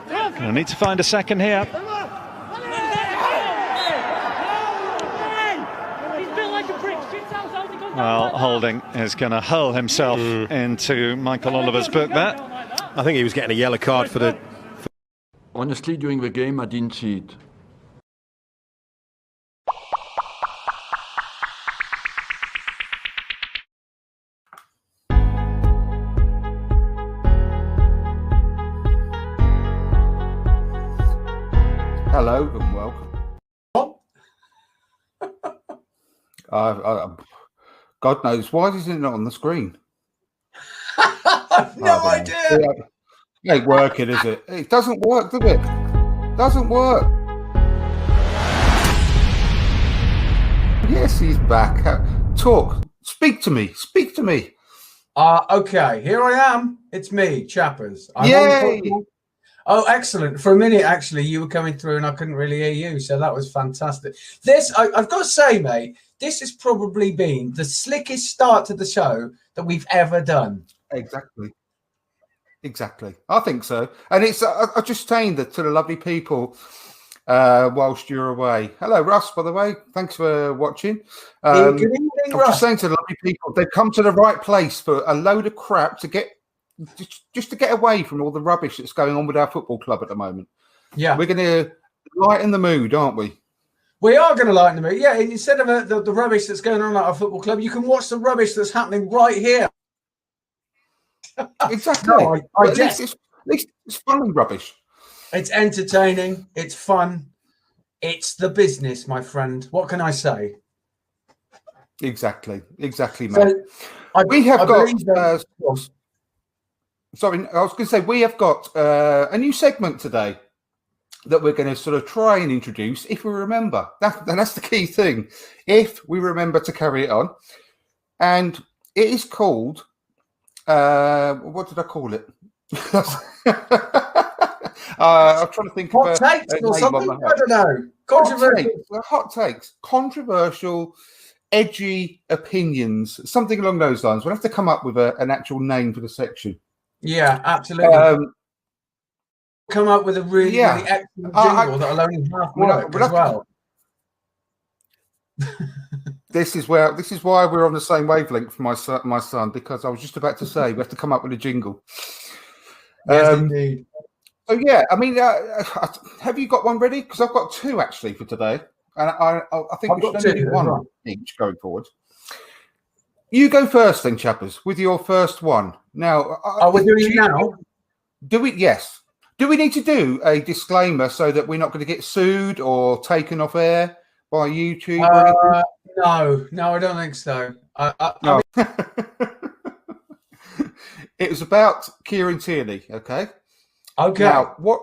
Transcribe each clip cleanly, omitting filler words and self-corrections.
I need to find a second here. Well, Holding is going to hurl himself into Michael Oliver's book there. I think he was getting a yellow card for the... Honestly, during the game, I didn't see it. Hello and welcome. God knows, why is it not on the screen? I've no idea. It ain't working, is it? It doesn't work, does it? Doesn't work. Yes, he's back. Talk. Speak to me. Speak to me. Okay, here I am. It's me, Chappers. Yay! Oh, excellent. For a minute, actually, you were coming through and I couldn't really hear you, so that was fantastic. I've got to say, mate, this has probably been the slickest start to the show that we've ever done. Exactly. I think so. And it's I just saying that to the lovely people whilst you're away. Hello, Russ, by the way. Thanks for watching. Good evening, Russ. I'm just saying to the lovely people, they've come to the right place for a load of crap to get just to get away from all the rubbish that's going on with our football club at the moment. Yeah. We're going to lighten the mood, aren't we? We are going to lighten the mood. Yeah, instead of the rubbish that's going on at our football club, you can watch the rubbish that's happening right here. Exactly. No, at least it's funny rubbish. It's entertaining. It's fun. It's the business, my friend. What can I say? Exactly, mate. So, we have got... Sorry, I was going to say, we have got a new segment today that we're going to sort of try and introduce, if we remember. That's the key thing. If we remember to carry it on. And it is called... what did I call it? I'm trying to think of hot takes or something. I don't know. Controversial. Hot takes. Controversial, edgy opinions. Something along those lines. We'll have to come up with an actual name for the section. Yeah, absolutely. Come up with a really excellent jingle that'll only half work as well. This is why we're on the same wavelength for my son, because I was just about to say we have to come up with a jingle. Yes, indeed. So yeah, I mean, have you got one ready? Because I've got two actually for today, and I think we should only do one each going forward. You go first, then, Chappers, with your first one. Now, we're doing it now. Do we? Yes. Do we need to do a disclaimer so that we're not going to get sued or taken off air by YouTube? No, I don't think so. No. It was about Kieran Tierney, okay? Okay. Now, what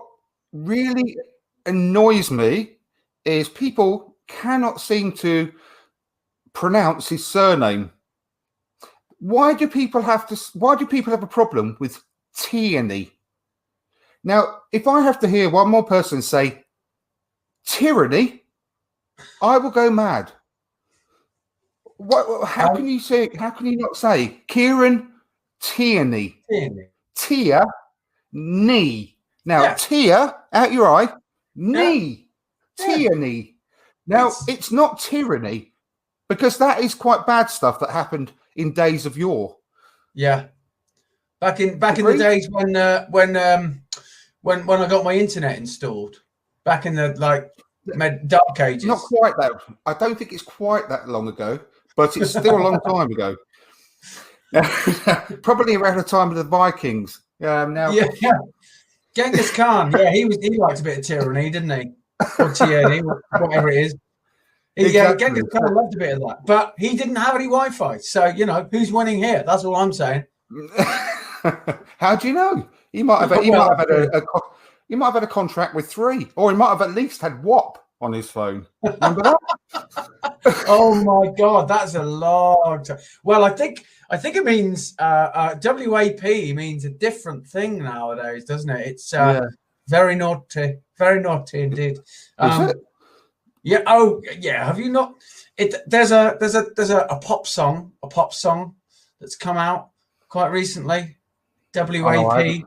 really annoys me is people cannot seem to pronounce his surname. Why do people have a problem with Tierney? Now, if I have to hear one more person say tyranny, I will go mad. How can you say? How can you not say Kieran Tierney? Tierney. Now, Tia out your eye. Knee. Tierney. Now, it's not tyranny, because that is quite bad stuff that happened in days of yore. Yeah, back in the days when I got my internet installed, back in the dark ages. Not quite that. I don't think it's quite that long ago, but it's still a long time ago. Probably around the time of the Vikings. Genghis Khan. Yeah, he liked a bit of tyranny, didn't he? Or Tierney, whatever it is. Exactly. Genghis Khan loved a bit of that, but he didn't have any Wi-Fi. So who's winning here? That's all I'm saying. How do you know? He might have had a contract with 3, or he might have at least had WAP on his phone. Remember that? Oh my God, that's a long time. Well, I think it means WAP means a different thing nowadays, doesn't it? It's very naughty indeed. Is it? Yeah. Oh, yeah. Have you not? There's a pop song that's come out quite recently. WAP.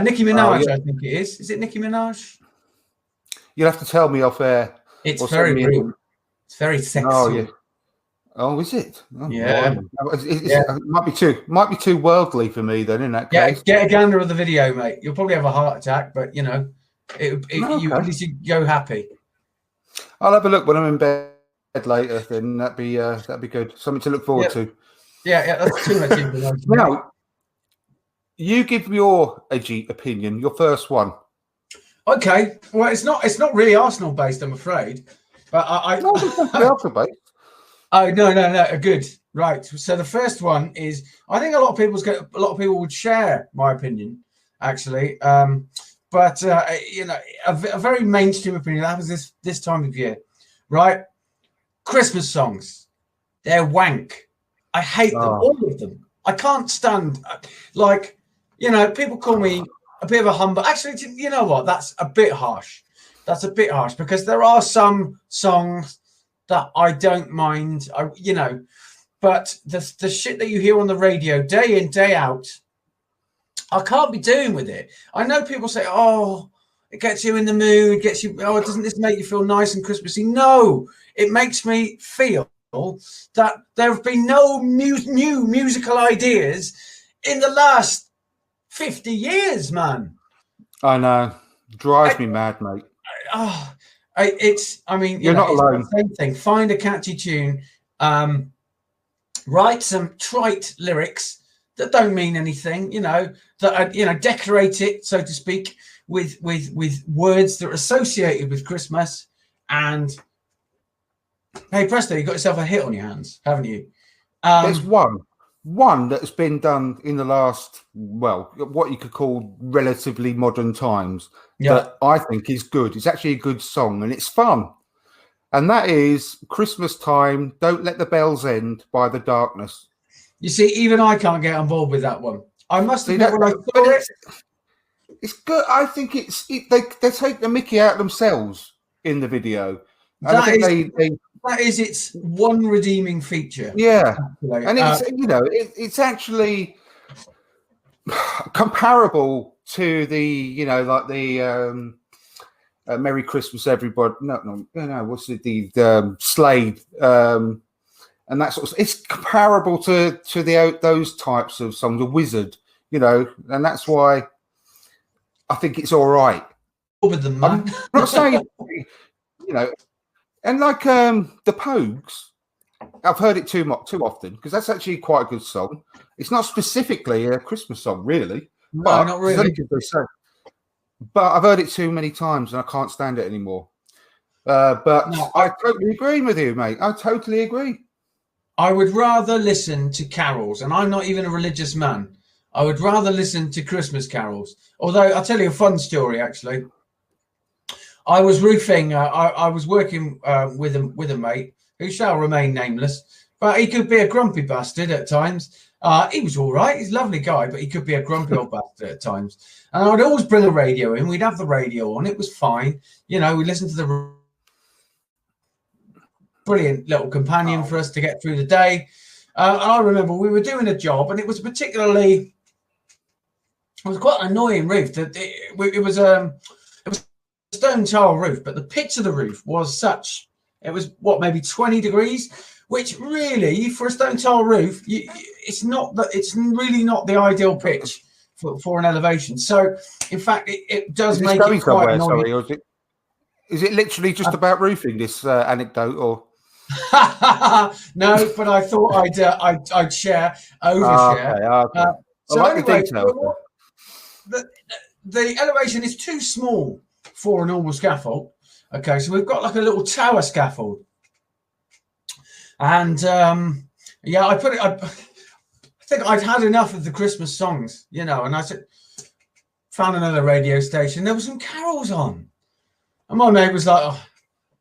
Nicki Minaj, yeah. I think it is. Is it Nicki Minaj? You'll have to tell me off air. It's or very send me real. It's very sexy. Oh yeah. Oh, is it? Oh, Yeah. It might be too worldly for me then. In that case, Get a gander of the video, mate. You'll probably have a heart attack, but you know, you at least you go happy. I'll have a look when I'm in bed later. Then that'd be good. Something to look forward to. Yeah, that's too much information. Now, you give your edgy opinion. Your first one. Okay. Well, it's not really Arsenal based, I'm afraid. But No, it's definitely Arsenal based. Oh no, good. Right. So the first one is, I think a lot of people would share my opinion, actually. But you know, a very mainstream opinion. That was this time of year, right? Christmas songs, they're wank. I hate them, all of them. I can't stand, like, you know, people call me a bit of a humbug. Actually, you know what? That's a bit harsh. That's a bit harsh, because there are some songs that I don't mind, you know, but the shit that you hear on the radio day in, day out, I can't be doing with it. I know people say, oh, it gets you in the mood, doesn't this make you feel nice and Christmassy? No, it makes me feel that there have been no new musical ideas in the last 50 years, man. I know. Drives me mad, mate. I mean, you're not alone. It's the same thing. Find a catchy tune, write some trite lyrics that don't mean anything, you know, that decorate it, so to speak, with words that are associated with Christmas, and hey presto, you got yourself a hit on your hands, haven't you? There's one that's been done in the last, well, what you could call relatively modern times, that I think is good. It's actually a good song and it's fun. And that is Christmas Time, Don't Let the Bells End by The Darkness. You see, even I can't get on board with that one. I must admit, when I saw it, it's good. I think they take the mickey out themselves in the video. And that is its one redeeming feature. Yeah, and it's it's actually comparable to the like the Merry Christmas Everybody. No, what's it? The Slade and that sort of. It's comparable to those types of songs. The Wizard, and that's why I think it's all right. Over the man. I'm not saying and like the Pogues, I've heard it too often because that's actually quite a good song. It's not specifically a Christmas song, really. No, not really. But I've heard it too many times and I can't stand it anymore. I totally agree with you, mate. I totally agree. I would rather listen to carols, and I'm not even a religious man. I would rather listen to Christmas carols. Although I'll tell you a fun story, actually. I was roofing. I was working with a mate who shall remain nameless, but he could be a grumpy bastard at times. He was all right. He's a lovely guy, but he could be a grumpy old bastard at times. And I'd always bring a radio in. We'd have the radio on. It was fine. We listened to the brilliant little companion for us to get through the day. And I remember we were doing a job, and it was quite an annoying roof. It was a stone tile roof, but the pitch of the roof was such, it was maybe 20 degrees, which really for a stone tile roof, it's really not the ideal pitch for an elevation. So in fact it does make it quite annoying. Sorry, or is it literally just about roofing, this anecdote, or no, but I thought I'd share, overshare. Okay. So I like anyway, the details. The elevation is too small for a normal scaffold. Okay, so we've got like a little tower scaffold, and I think I'd had enough of the Christmas songs, and I found another radio station. There were some carols on, and my mate was like, "Oh,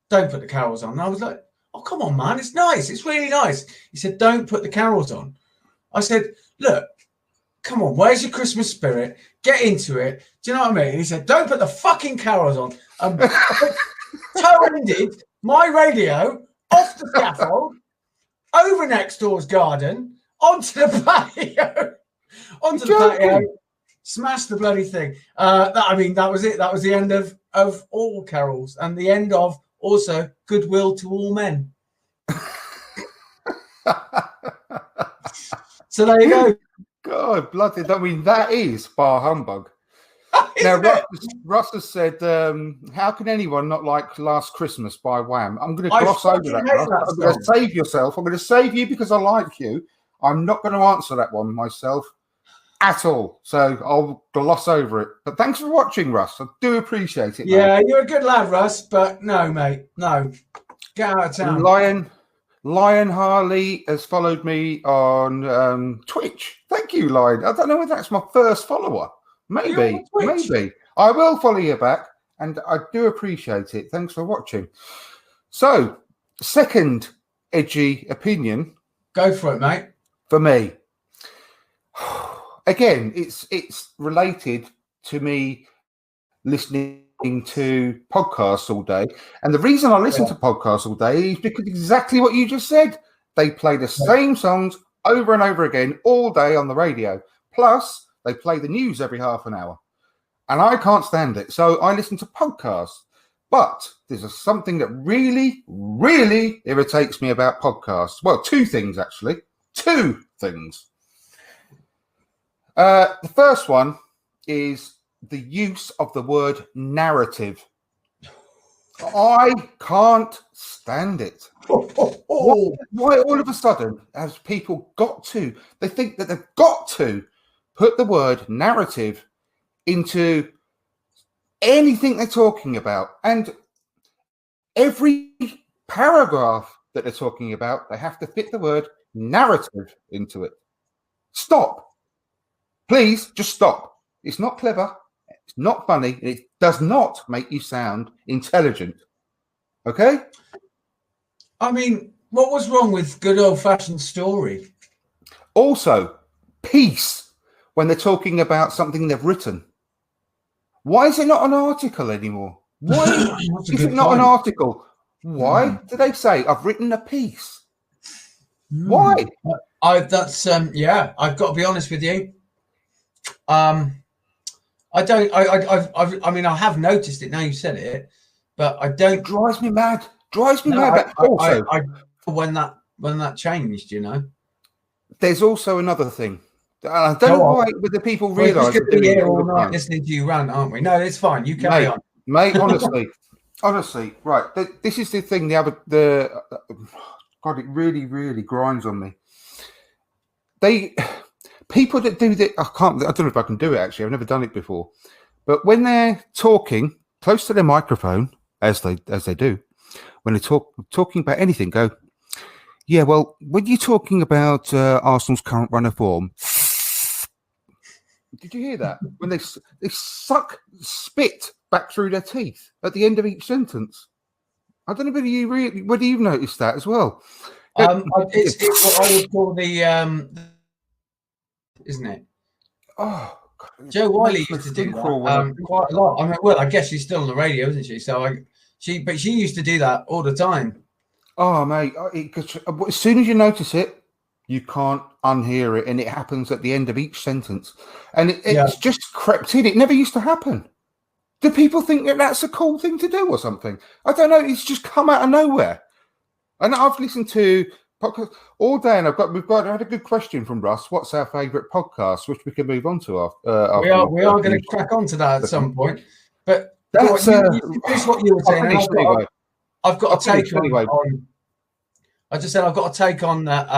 don't put the carols on." And I was like, "Oh, come on, man, it's nice, it's really nice." He said, "Don't put the carols on." I said, "Look, come on, where's your Christmas spirit? Get into it." Do you know what I mean? And he said, "Don't put the fucking carols on." Toe-ended my radio off the scaffold, over next door's garden, onto the patio. Smash the bloody thing. That was it. That was the end of all carols and the end of also goodwill to all men. So there you go. God, bloody! I mean, that is bar humbug. Now, Russ has said, "How can anyone not like Last Christmas by Wham?" I'm going to gloss over that. Russ. I'm going to save yourself. I'm going to save you because I like you. I'm not going to answer that one myself at all. So I'll gloss over it. But thanks for watching, Russ. I do appreciate it. Yeah, mate. you're a good lad, Russ. But no, mate, no. Get out of town. Lion Harley has followed me on Twitch. Thank you, Lion. I don't know whether that's my first follower. Maybe. I will follow you back, and I do appreciate it. Thanks for watching. So, second edgy opinion. Go for it, mate. For me. Again, it's related to me listening to podcasts all day. And the reason I listen to podcasts all day is because exactly what you just said. They play the same songs over and over again all day on the radio. Plus, they play the news every half an hour. And I can't stand it. So I listen to podcasts. But there's something that really, really irritates me about podcasts. Well, two things, actually. Two things. The first one is the use of the word narrative. I can't stand it. Why all of a sudden has people got to, they think that they've got to put the word narrative into anything they're talking about. And every paragraph that they're talking about, they have to fit the word narrative into it. Stop. Please, just stop. It's not clever. It's not funny. And it does not make you sound intelligent. Okay? I mean, what was wrong with good old-fashioned story? Also, peace when they're talking about something they've written. Why is it not an article anymore? Why is it not an article? Why do they say, I've written a piece? Why? I've got to be honest with you. I have noticed it now you said it, but I don't. It drives me mad. But also, when that changed, you know. There's also another thing. I don't know why with the people realise. We're be here all night listening to you rant, aren't we? No, it's fine. You carry on, mate. Honestly, right. This is the thing. God, it really, really grinds on me. People that do that, I don't know if I can do it actually. I've never done it before. But when they're talking close to their microphone, as they do, when they're talking about anything, go, yeah, well, when you're talking about Arsenal's current run of form, did you hear that? When they suck spit back through their teeth at the end of each sentence. I don't know whether you've noticed that as well. It's what I would call the isn't it? Oh, God, Joe Wiley used to do that quite a lot. I mean, well, I guess she's still on the radio, isn't she? So she used to do that all the time. Oh, mate, as soon as you notice it, you can't unhear it, and it happens at the end of each sentence, and it's just crept in. It never used to happen. Do people think that that's a cool thing to do or something? I don't know. It's just come out of nowhere. And I've listened to podcast all day, and I had a good question from Russ. What's our favourite podcast? Which we can move on to after. We are going to crack on to that at some point. But that's what you were saying. I've got a take on. I just said I've got a take on that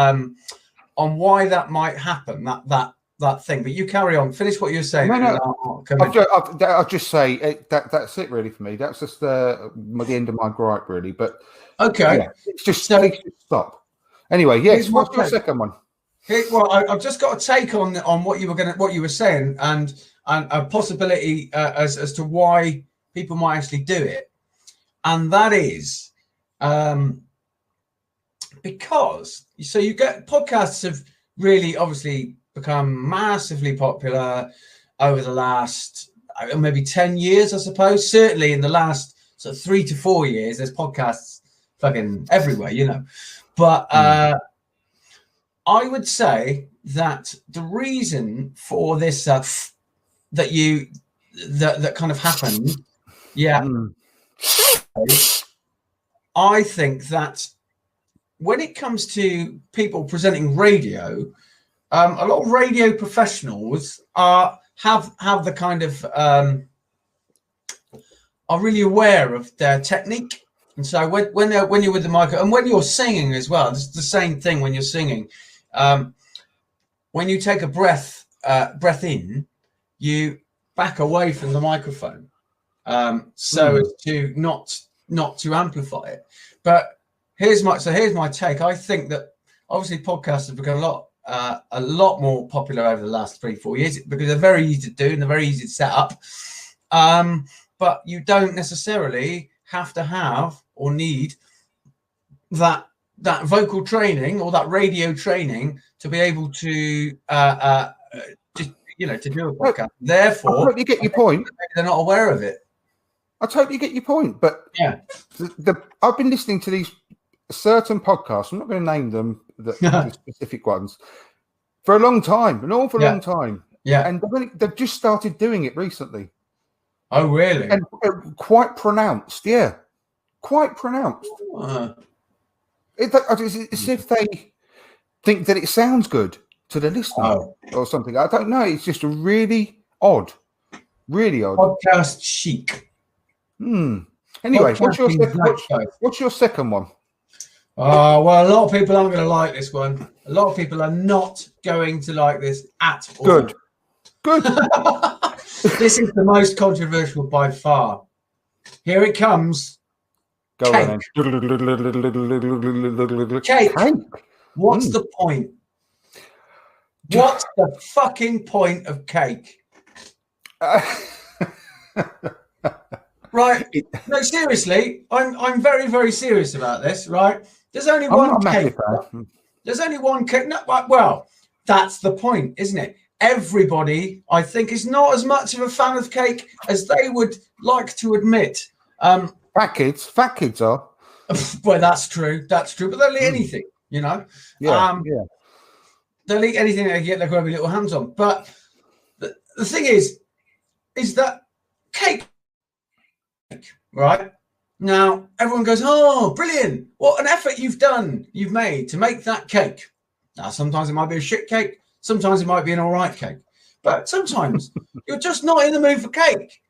on why that might happen. That thing. But you carry on. Finish what you're saying. No. I'll just say that's it really for me. That's just the end of my gripe really. But okay, yeah, it's just stop. Anyway, yes. What's your second one? Well, I've just got a take on what you were saying, and a possibility as to why people might actually do it, and that is because you get podcasts have really obviously become massively popular over the last maybe 10 years, I suppose. Certainly in the last sort of 3 to 4 years, there's podcasts fucking everywhere, you know. But I would say that the reason for this that kind of happened. Yeah. Mm. I think that when it comes to people presenting radio, a lot of radio professionals have the kind of are really aware of their technique, and so when you're with the mic and when you're singing as well, it's the same thing when you're singing. When you take a breath in, you back away from the microphone, so as to not to amplify it. But here's my take. I think that obviously podcasts have become a lot more popular over the last 3-4 years because they're very easy to do and they're very easy to set up. But you don't necessarily have to have or need that vocal training or that radio training to be able to just to do a podcast. Therefore, I totally get your point. They're not aware of it. I totally get your point, but yeah, I've been listening to these certain podcasts. I'm not going to name them, the specific ones, for a long time, an awful long time. Yeah, and they've just started doing it recently. Oh, really? And quite pronounced, yeah, quite pronounced. It's as if they think that it sounds good to the listener or something. I don't know. It's just really odd. Podcast chic. Anyway, what's your second one? Well, a lot of people aren't going to like this one. A lot of people are not going to like this at all. Good. This is the most controversial by far. Here it comes. Go Cake. on then. Cake. What's the point? What's the fucking point of cake? Right. No, seriously, I'm very, very serious about this, right? There's only one cake. There's only one cake. No, well, that's the point, isn't it? Everybody, I think, is not as much of a fan of cake as they would like to admit. Fat kids are. Well, that's true. But they'll eat anything, Yeah. They'll eat anything they get their grubby little hands on. But the thing is that cake, right? Now, everyone goes, oh, brilliant. What an effort you've made to make that cake. Now, sometimes it might be a shit cake. Sometimes it might be an all right cake. But sometimes you're just not in the mood for cake.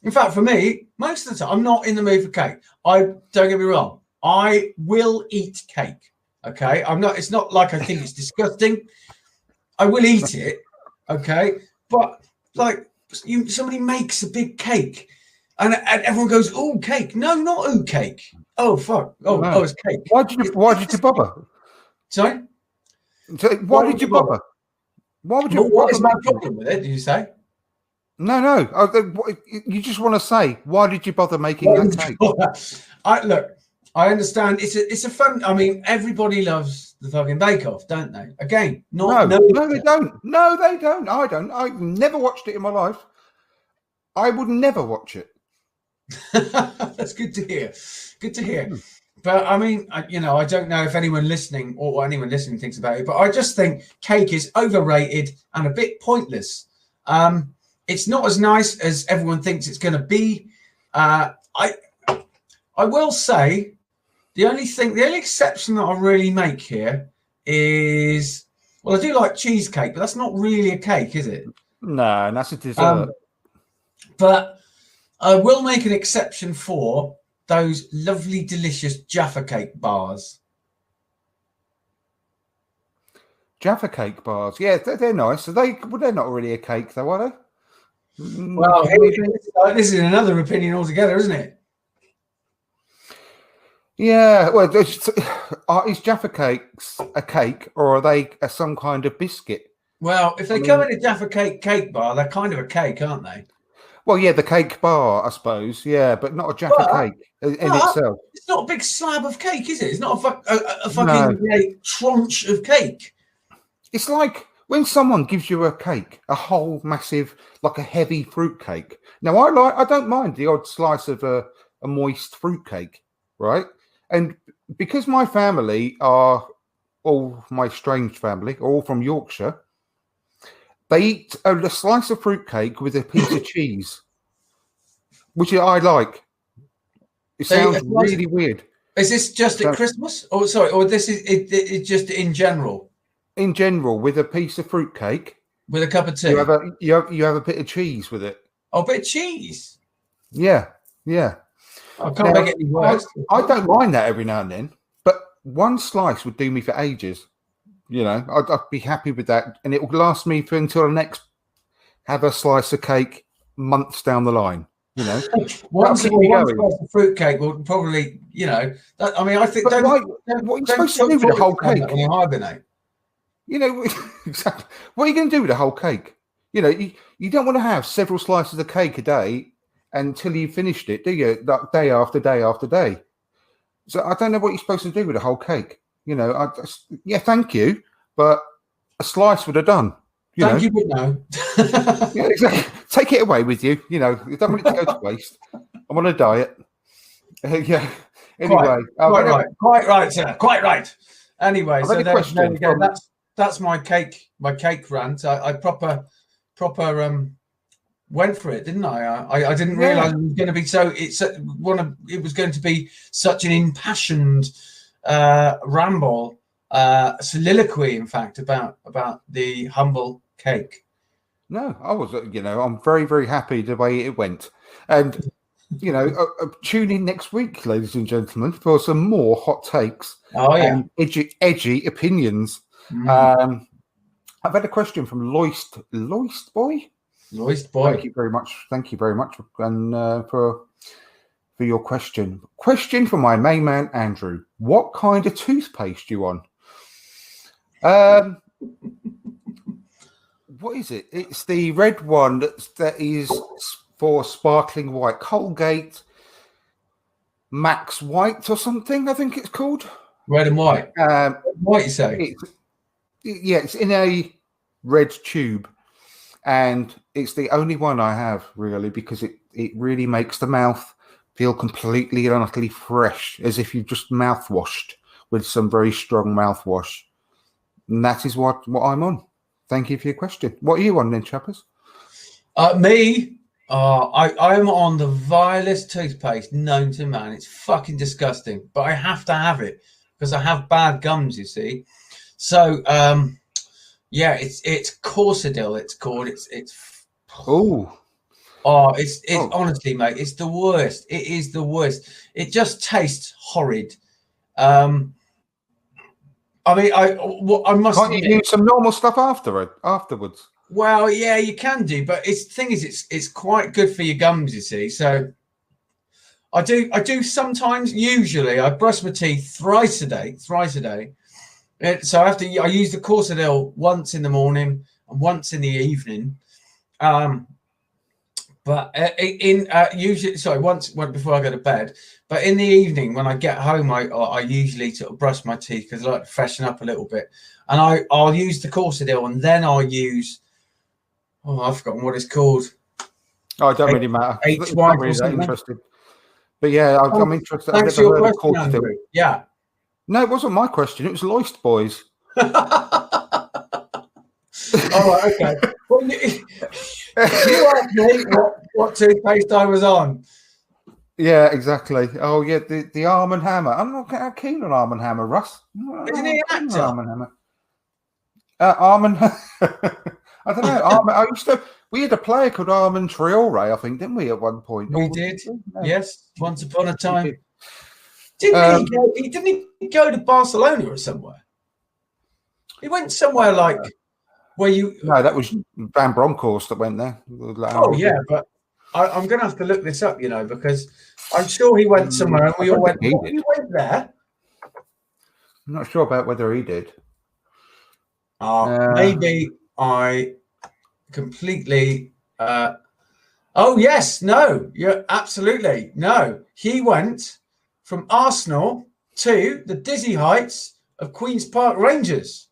In fact, for me, most of the time, I'm not in the mood for cake. Don't get me wrong. I will eat cake. Okay. It's not like I think it's disgusting. I will eat it. Okay. But like somebody makes a big cake and everyone goes, oh, cake. No, not oh, cake. Oh, fuck. Oh, it's cake. Why did you bother? Sorry? Why did you bother? Why would you? What is my problem with it? Did you say? No. You just want to say, why did you bother making that cake? Look, I understand. It's a fun. I mean, everybody loves the fucking Bake Off, don't they? Again, no, they don't. No, they don't. I don't. I've never watched it in my life. I would never watch it. That's good to hear. Good to hear. But I mean, I don't know if anyone listening or anyone listening thinks about it, but I just think cake is overrated and a bit pointless. It's not as nice as everyone thinks it's going to be. I will say the only exception that I really make here is, well, I do like cheesecake, but that's not really a cake, is it? No, that's a dessert. But I will make an exception for those lovely, delicious Jaffa Cake bars. Jaffa Cake bars, yeah, they're nice. They're not really a cake, though, are they? Well, this is another opinion altogether, isn't it? Yeah. Well, is Jaffa Cakes a cake, or are they some kind of biscuit? Well, if they come in a Jaffa Cake bar, they're kind of a cake, aren't they? Well, yeah, the cake bar, I suppose. Yeah, but not a Jaffa cake in itself. It's not a big slab of cake, is it? It's not a fucking tranche of cake. It's like when someone gives you a cake, a whole massive, like a heavy fruit cake. Now, I don't mind the odd slice of a moist fruit cake, right? And because my family my strange family, are all from Yorkshire, They eat a slice of fruitcake with a piece of cheese, which I like. It sounds really weird. Is this just at Christmas? Oh, sorry. Or this is it just in general? In general, with a piece of fruitcake. With a cup of tea. You have a bit of cheese with it. Oh, a bit of cheese. Yeah. I can't make it any worse. I don't mind that every now and then, but one slice would do me for ages. I'd be happy with that, and it will last me until I next have a slice of cake months down the line. One slice of fruitcake will probably, I think. But what are you supposed to do with the whole cake? When you hibernate. Exactly. What are you going to do with the whole cake? You don't want to have several slices of cake a day until you've finished it, do you? Like day after day after day. So I don't know what you're supposed to do with the whole cake. Thank you, but a slice would have done. Thank you, but no. Yeah, exactly. Take it away with you. You don't want it to go to waste. I'm on a diet. Yeah. Anyway, quite right, sir. Quite right. Anyway, so there we go. That's my cake rant. I proper went for it, didn't I? I didn't realize it was going to be so. It was going to be such an impassioned ramble, soliloquy, in fact, about the humble cake. No, I was. I'm very, very happy the way it went, and tune in next week, ladies and gentlemen, for some more hot takes. Oh yeah, and edgy opinions. I've had a question from Loist Boy. Loist Boy. Thank you very much, and for your question. Question from my main man Andrew. What kind of toothpaste do you want? What is it? It's the red one that is for sparkling white. Colgate Max White or something, I think it's called. Red and white. White, you say? It's in a red tube, and it's the only one I have, really, because it really makes the mouth feel completely and utterly fresh, as if you've just mouthwashed with some very strong mouthwash. And that is what I'm on. Thank you for your question. What are you on then, chappers? Me? I'm on the vilest toothpaste known to man. It's fucking disgusting, but I have to have it because I have bad gums, you see. So, it's Corsadil. It's called. It's. Honestly, mate, it's the worst. It is the worst. It just tastes horrid. I must. Can't you do some normal stuff afterwards? Well, yeah, you can do, but it's quite good for your gums, you see. So I do sometimes. Usually, I brush my teeth thrice a day. So I use the Corsadil once in the morning and once in the evening. But once before I go to bed. But in the evening when I get home, I usually sort of brush my teeth because I like to freshen up a little bit. And I'll use the Corsadil, and then I'll use. Oh, I've forgotten what it's called. Oh, it don't really matter. I'm not really that interested. But yeah, I'm interested. Thanks for your question, Andrew. Yeah. No, it wasn't my question. It was Loist Boys. All right, okay. Well, you asked me what toothpaste I was on. Yeah, exactly. Oh, yeah, the Arm & Hammer. I'm not keen on Arm & Hammer, Russ. Isn't he an actor? Arm & Hammer. Arm & I don't know. We had a player called Armand Traore, I think, didn't we, at one point? We did. No. Yes, once upon a time. Didn't he go to Barcelona or somewhere? He went somewhere like where you. No, that was Van Bronckhorst that went there. Oh yeah, but I'm going to have to look this up, because I'm sure he went somewhere, and we all went. He went there. I'm not sure about whether he did. Maybe I completely. Oh yes, no, yeah, absolutely no. He went from Arsenal to the dizzy heights of Queen's Park Rangers.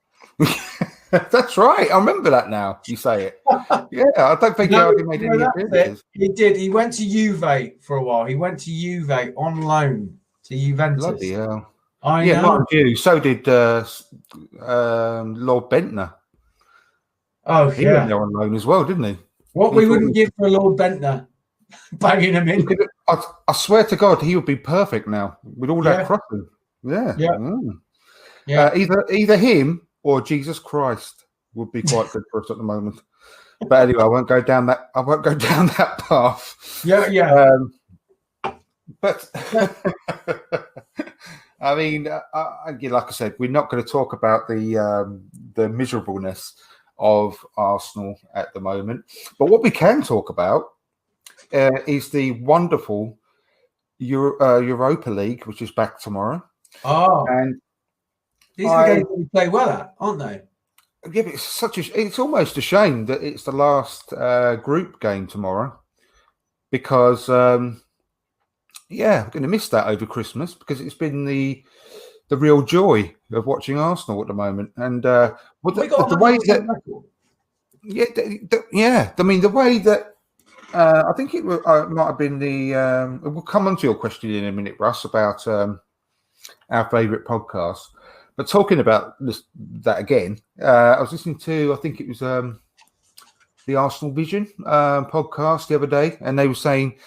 That's right. I remember that now. You say it. Yeah, I don't think he hardly made any appearances. He did. He went to Juve for a while. He went to Juve on loan to Juventus. Bloody hell. I know. Mind you, so did Lord Bentner. Oh, He went yeah. there on loan as well, didn't he? What we wouldn't give for Lord Bentner banging him in. I swear to God, he would be perfect now with all that Yeah. crossing. Yeah. Yeah. Mm. Yeah. Either him or Jesus Christ would be quite good for us at the moment. But anyway, I won't go down that path. Yeah. But I mean, like I said, we're not going to talk about the miserableness of Arsenal at the moment. But what we can talk about is the wonderful Europa League, which is back tomorrow. Oh, And these are the games that we play well at, aren't they? yeah, but it's almost a shame that it's the last group game tomorrow, because we're going to miss that over Christmas, because it's been the real joy of watching Arsenal at the moment. And the way that I mean, the way that I think it might have been the we'll come on to your question in a minute, Russ, about our favourite podcast. But talking about that again, I was listening to, I think it was the Arsenal Vision podcast the other day, and they were saying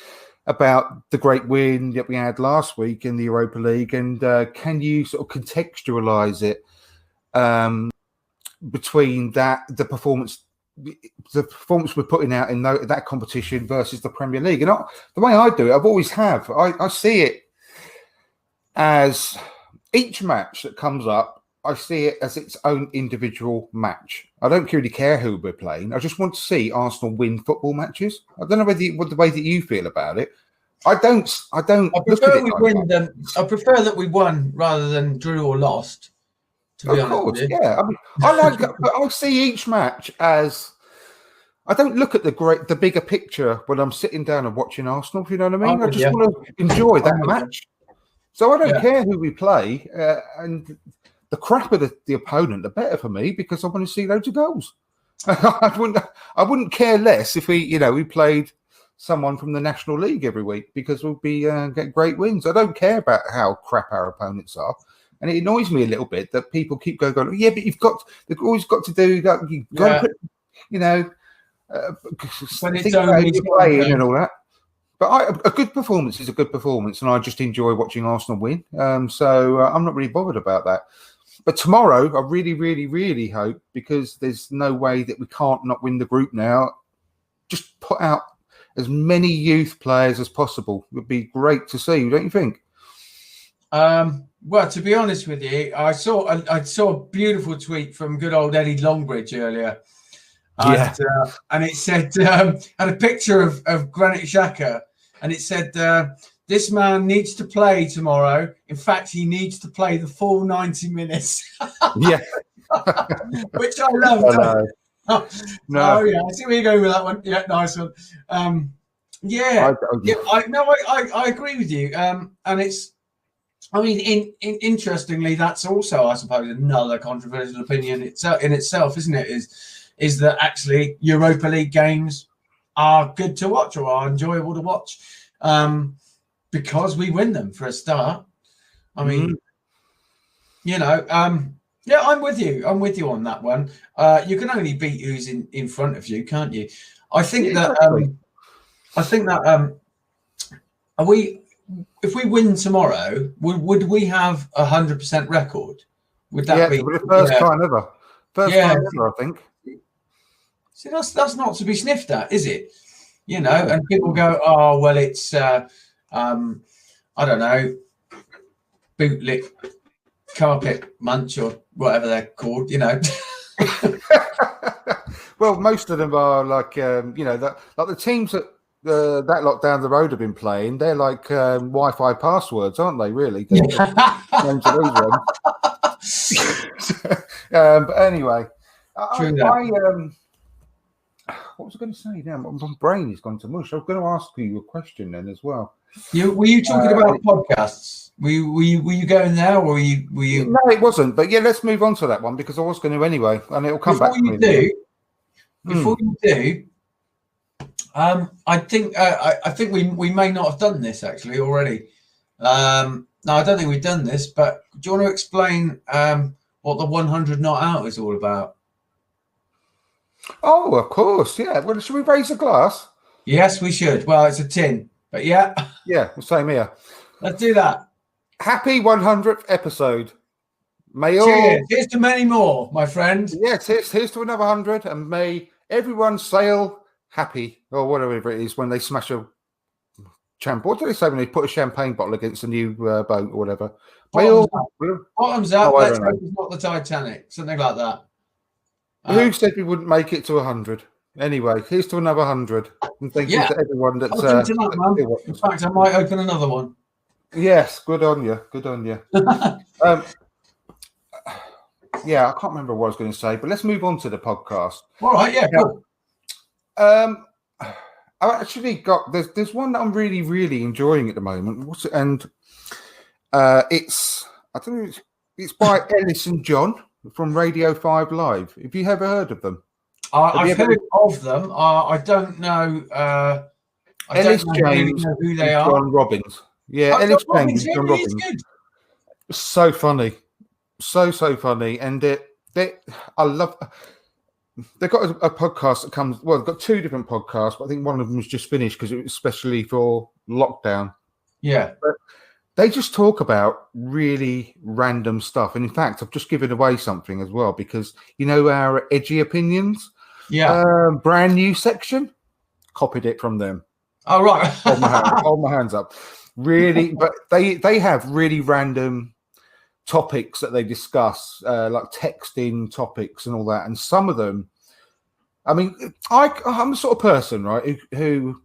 about the great win that we had last week in the Europa League, and can you sort of contextualise it between the performance we're putting out in that competition versus the Premier League? And the way I do it, I've always have. I see it as each match that comes up, I see it as its own individual match. I don't really care who we're playing. I just want to see Arsenal win football matches. I don't know what the way that you feel about it. I don't. I prefer we win them. I prefer that we won rather than drew or lost. To be honest with you. Yeah. I mean, I like, but I see each match as. I don't look at the bigger picture when I'm sitting down and watching Arsenal. If you know what I mean, I just want to enjoy that match. So I don't care who we play, and the crapper the opponent, the better for me, because I want to see loads of goals. I wouldn't care less if we played someone from the National League every week, because we'll be get great wins. I don't care about how crap our opponents are, and it annoys me a little bit that people keep going, but they've always got to do that. You've got to put, think about who you're playing and all that. But a good performance is a good performance, and I just enjoy watching Arsenal win. So I'm not really bothered about that. But tomorrow, I really, really, really hope, because there's no way that we can't not win the group now, just put out as many youth players as possible. It would be great to see, don't you think? Well, to be honest with you, I saw a beautiful tweet from good old Eddie Longbridge earlier. And it said, had a picture of Granit Xhaka, and it said, this man needs to play tomorrow. In fact, he needs to play the full 90 minutes. Yeah. Which I love. No. Oh, yeah. I see where you're going with that one. Yeah, nice one. I agree with you. And it's, I mean, interestingly, that's also, I suppose, another controversial opinion in itself, isn't it? Is that actually Europa League games are good to watch, or are enjoyable to watch, because we win them for a start. I mean, I'm with you. I'm with you on that one. You can only beat who's in front of you, can't you? I think that. Are we? If we win tomorrow, would we have 100% record? Would that be the first time ever? First time ever, I think. See, that's not to be sniffed at, is it? And people go, oh, well, it's, I don't know, bootlick carpet munch or whatever they're called, Well, most of them are like, like the teams that that lot down the road have been playing, they're like Wi-Fi passwords, aren't they, really? But anyway, what was I going to say now? My brain has gone to mush. I was going to ask you a question then as well. Were you talking about podcasts? Were you going there, or were you? No, it wasn't. But yeah, let's move on to that one, because I was going to anyway, and it'll come back. Before you do, I think we may not have done this actually already. No, I don't think we've done this. But do you want to explain what the 100 Not Out is all about? Oh, of course. Yeah. Well, should we raise a glass? Yes, we should. Well, it's a tin, but yeah, Yeah. Same here. let's do that. Happy 100th episode. May all. Cheers. Here's to many more, my friend. Yes, here's to another 100, and may everyone sail happy, or whatever it is, when they smash a what do they say when they put a champagne bottle against a new boat or whatever? Bottoms up. Oh, I Let's don't hope it's not the Titanic. Something like that. Who said we wouldn't make it to 100? Anyway, here's to another 100. And thank you to everyone that's. I'll jump to that, man. In fact, I might open another one. Yes, good on you. Good on you. Yeah, I can't remember what I was going to say, but let's move on to the podcast. All right, yeah, cool. I actually got there's one that I'm really, really enjoying at the moment. It's I don't know, it's by Ellis and John from Radio 5 Live. Have you ever heard of them? I've heard of them. I don't know. Ellis James, know who they are. John Robbins. Yeah, Ellis James and John Robbins. So funny. So funny. And I love. They've got a podcast that comes. Well, they've got two different podcasts, but I think one of them was just finished because it was especially for lockdown. Yeah. But they just talk about really random stuff. And in fact, I've just given away something as well because our edgy opinions. Yeah. Brand new section. Copied it from them. Oh, right. Hold my hands up. Really, but they have really random topics that they discuss, like texting topics and all that. And some of them, I mean, I'm the sort of person, right, who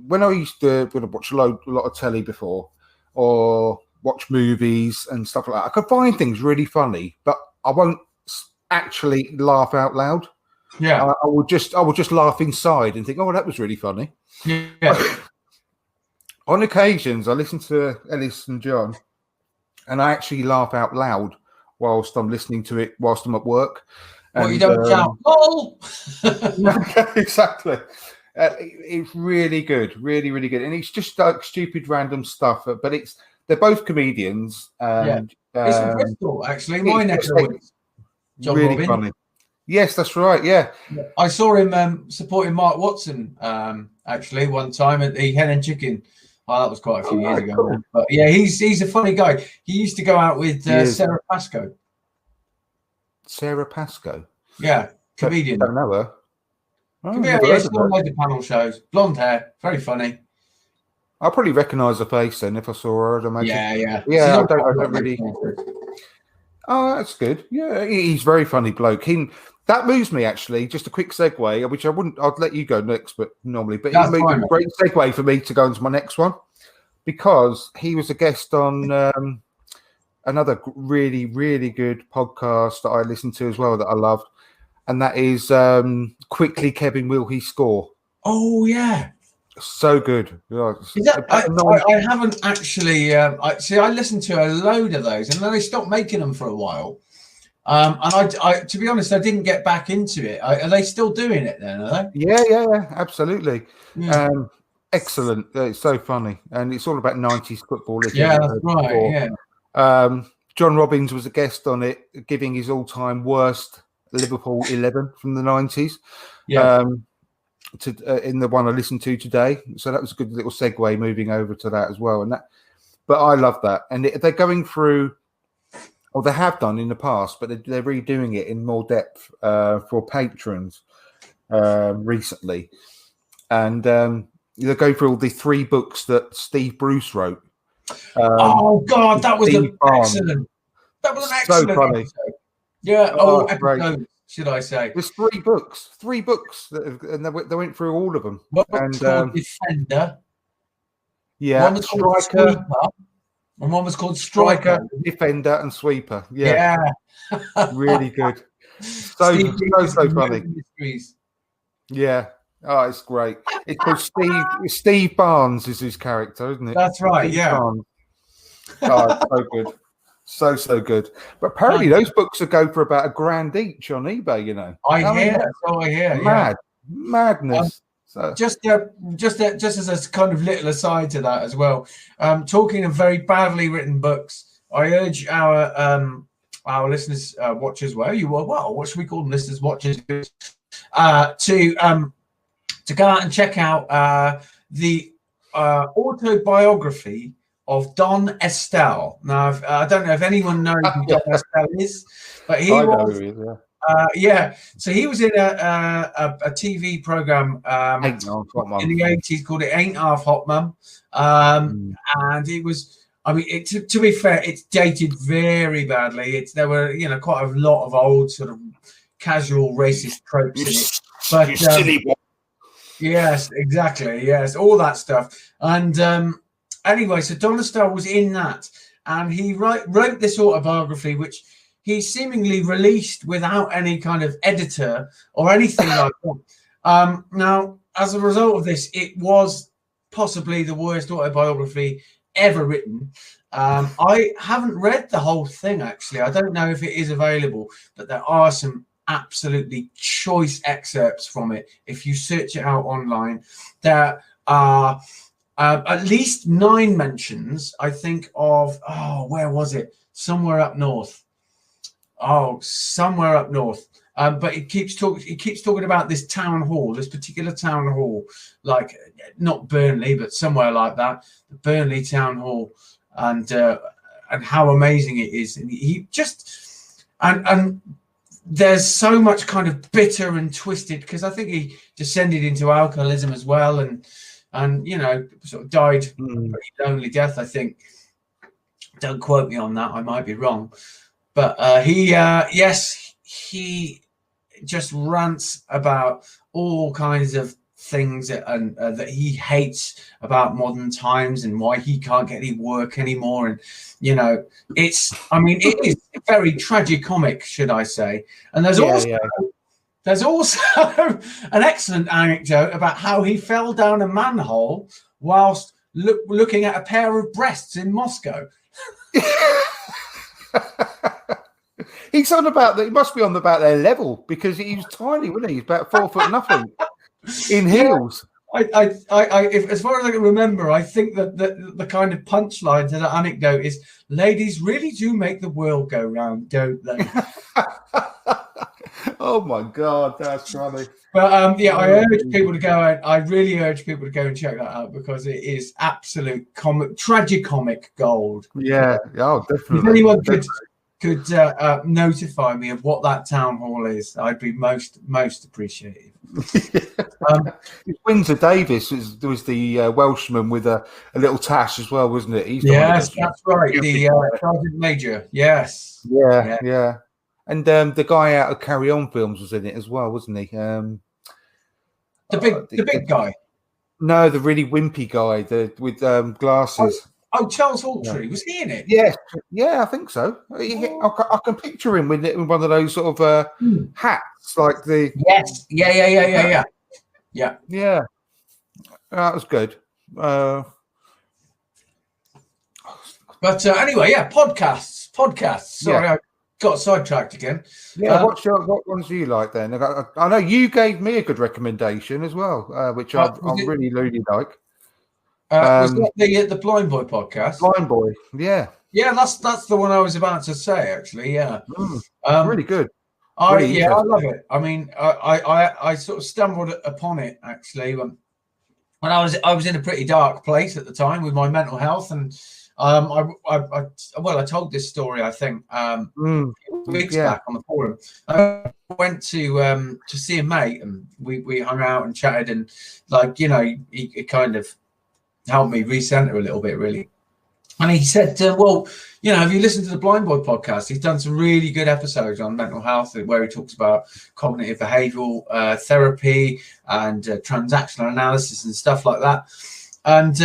when I used to watch a lot of telly before or watch movies and stuff like that, I could find things really funny, but I won't actually laugh out loud. Yeah, I will just laugh inside and think, oh, that was really funny. Yeah. On occasions, I listen to Ellis and John, and I actually laugh out loud whilst I'm listening to it, whilst I'm at work. Well, you don't shout, "Oh!" Exactly. It's really good, really, really good, and it's just like stupid, random stuff. But they're both comedians. And, it's from Bristol, actually. My neck of the woods. John really Robin. funny. Yes, that's right. Yeah, I saw him supporting Mark Watson actually one time at the Hen and Chicken. Oh, that was quite a few years ago. Cool. But yeah, he's a funny guy. He used to go out with Sarah Pascoe. Sarah Pascoe. Yeah, comedian. I don't know her. Yeah, she's on loads of panel shows. Blonde hair, very funny. I'll probably recognise her face then if I saw her. I'd imagine. Yeah. I don't really. Oh, that's good. Yeah, he's a very funny bloke. That moves me actually. Just a quick segue, which I wouldn't. I'd let you go next, but normally, but it moved a great segue for me to go into my next one because he was a guest on another really, really good podcast that I listened to as well that I loved, and that is Quickly Kevin Will He Score? Oh yeah, so good. I haven't actually. I listened to a load of those, and then they stopped making them for a while. And I, to be honest, I didn't get back into it. Are they still doing it then? Are they? Yeah, absolutely. Yeah. Excellent. It's so funny, and it's all about 90s football. Yeah, that's right. Yeah. John Robbins was a guest on it, giving his all-time worst Liverpool 11 from the 90s. Yeah. In the one I listened to today, so that was a good little segue moving over to that as well. But I love that, and they're going through. Or they have done in the past, but they're redoing it in more depth for patrons recently. And they're going through all the 3 books that Steve Bruce wrote. Oh, God, that was excellent. That was an excellent funny. episode. Yeah, episode, should I say. There's 3 books. 3 books. And they went through all of them. One was called Defender. Yeah, one was called Striker. And one was called Striker, Defender, and Sweeper. Yeah. Really good. So funny. Mysteries. Yeah. Oh, it's great. It's called Steve Barnes is his character, isn't it? That's right. Steve yeah. Barnes. Oh, so good. So good. But apparently those books will go for about $1,000 each on eBay, I hear. Madness. So. Just as a kind of little aside to that as well, talking of very badly written books, I urge our listeners, watchers, what should we call them, listeners, watchers, to go out and check out the autobiography of Don Estelle. Now, I don't know if anyone knows who Don Estelle is, but he was. So he was in a TV program in the 80s called It Ain't Half Hot Mum. And it was, I mean, to be fair, it's dated very badly. There were, quite a lot of old sort of casual racist tropes in it. But, you silly boy. Yes, exactly. Yes, all that stuff. And anyway, so Don Estelle was in that. And he wrote this autobiography, which he seemingly released without any kind of editor or anything like that. Now, as a result of this, it was possibly the worst autobiography ever written. I haven't read the whole thing, actually. I don't know if it is available, but there are some absolutely choice excerpts from it. If you search it out online, there are at least 9 mentions, I think, of, where was it? Somewhere up north. But it keeps talking about this town hall, this particular town hall, like not Burnley, but somewhere like that, the Burnley town hall, and how amazing it is. And he just and there's so much kind of bitter and twisted, because I think he descended into alcoholism as well, and sort of died a pretty lonely death, I think. Don't quote me on that, I might be wrong. But he just rants about all kinds of things that he hates about modern times and why he can't get any work anymore. And, it is very tragicomic, should I say. And there's also an excellent anecdote about how he fell down a manhole whilst looking at a pair of breasts in Moscow. He's on about that. He must be on about their level, because he was tiny, wasn't he? He's about 4 foot nothing in heels. If, as far as I can remember, I think that the kind of punchline to that anecdote is, "Ladies really do make the world go round, don't they?" Oh my God, that's funny. But I urge people to go out. I really urge people to go and check that out, because it is absolute tragicomic gold. Yeah, definitely. If anyone could notify me of what that town hall is, I'd be most appreciative. Windsor Davis was the Welshman with a little tash as well, wasn't it? Yes, that's right. The Sergeant Major. Yes. Yeah. And the guy out of Carry On films was in it as well, wasn't he? The big guy. No, the really wimpy guy, with glasses. Charles Hawtrey, was he in it? Yes, I think so. I can picture him with one of those sort of hats, like the. Yes, yeah. That was good. But anyway, podcasts. Sorry, I got sidetracked again. Yeah, what ones do you like then? I know you gave me a good recommendation as well, which I really like. Was that the Blind Boy podcast? Blind Boy, yeah. Yeah, that's the one I was about to say, actually. Yeah, really good. I love it. I mean, I sort of stumbled upon it actually when I was in a pretty dark place at the time with my mental health, and I told this story, I think, weeks back on the forum. I went to see a mate, and we hung out and chatted, and he kind of helped me recenter a little bit, really. And he said, have you listened to the Blind Boy podcast? He's done some really good episodes on mental health, where he talks about cognitive behavioral therapy and transactional analysis and stuff like that. And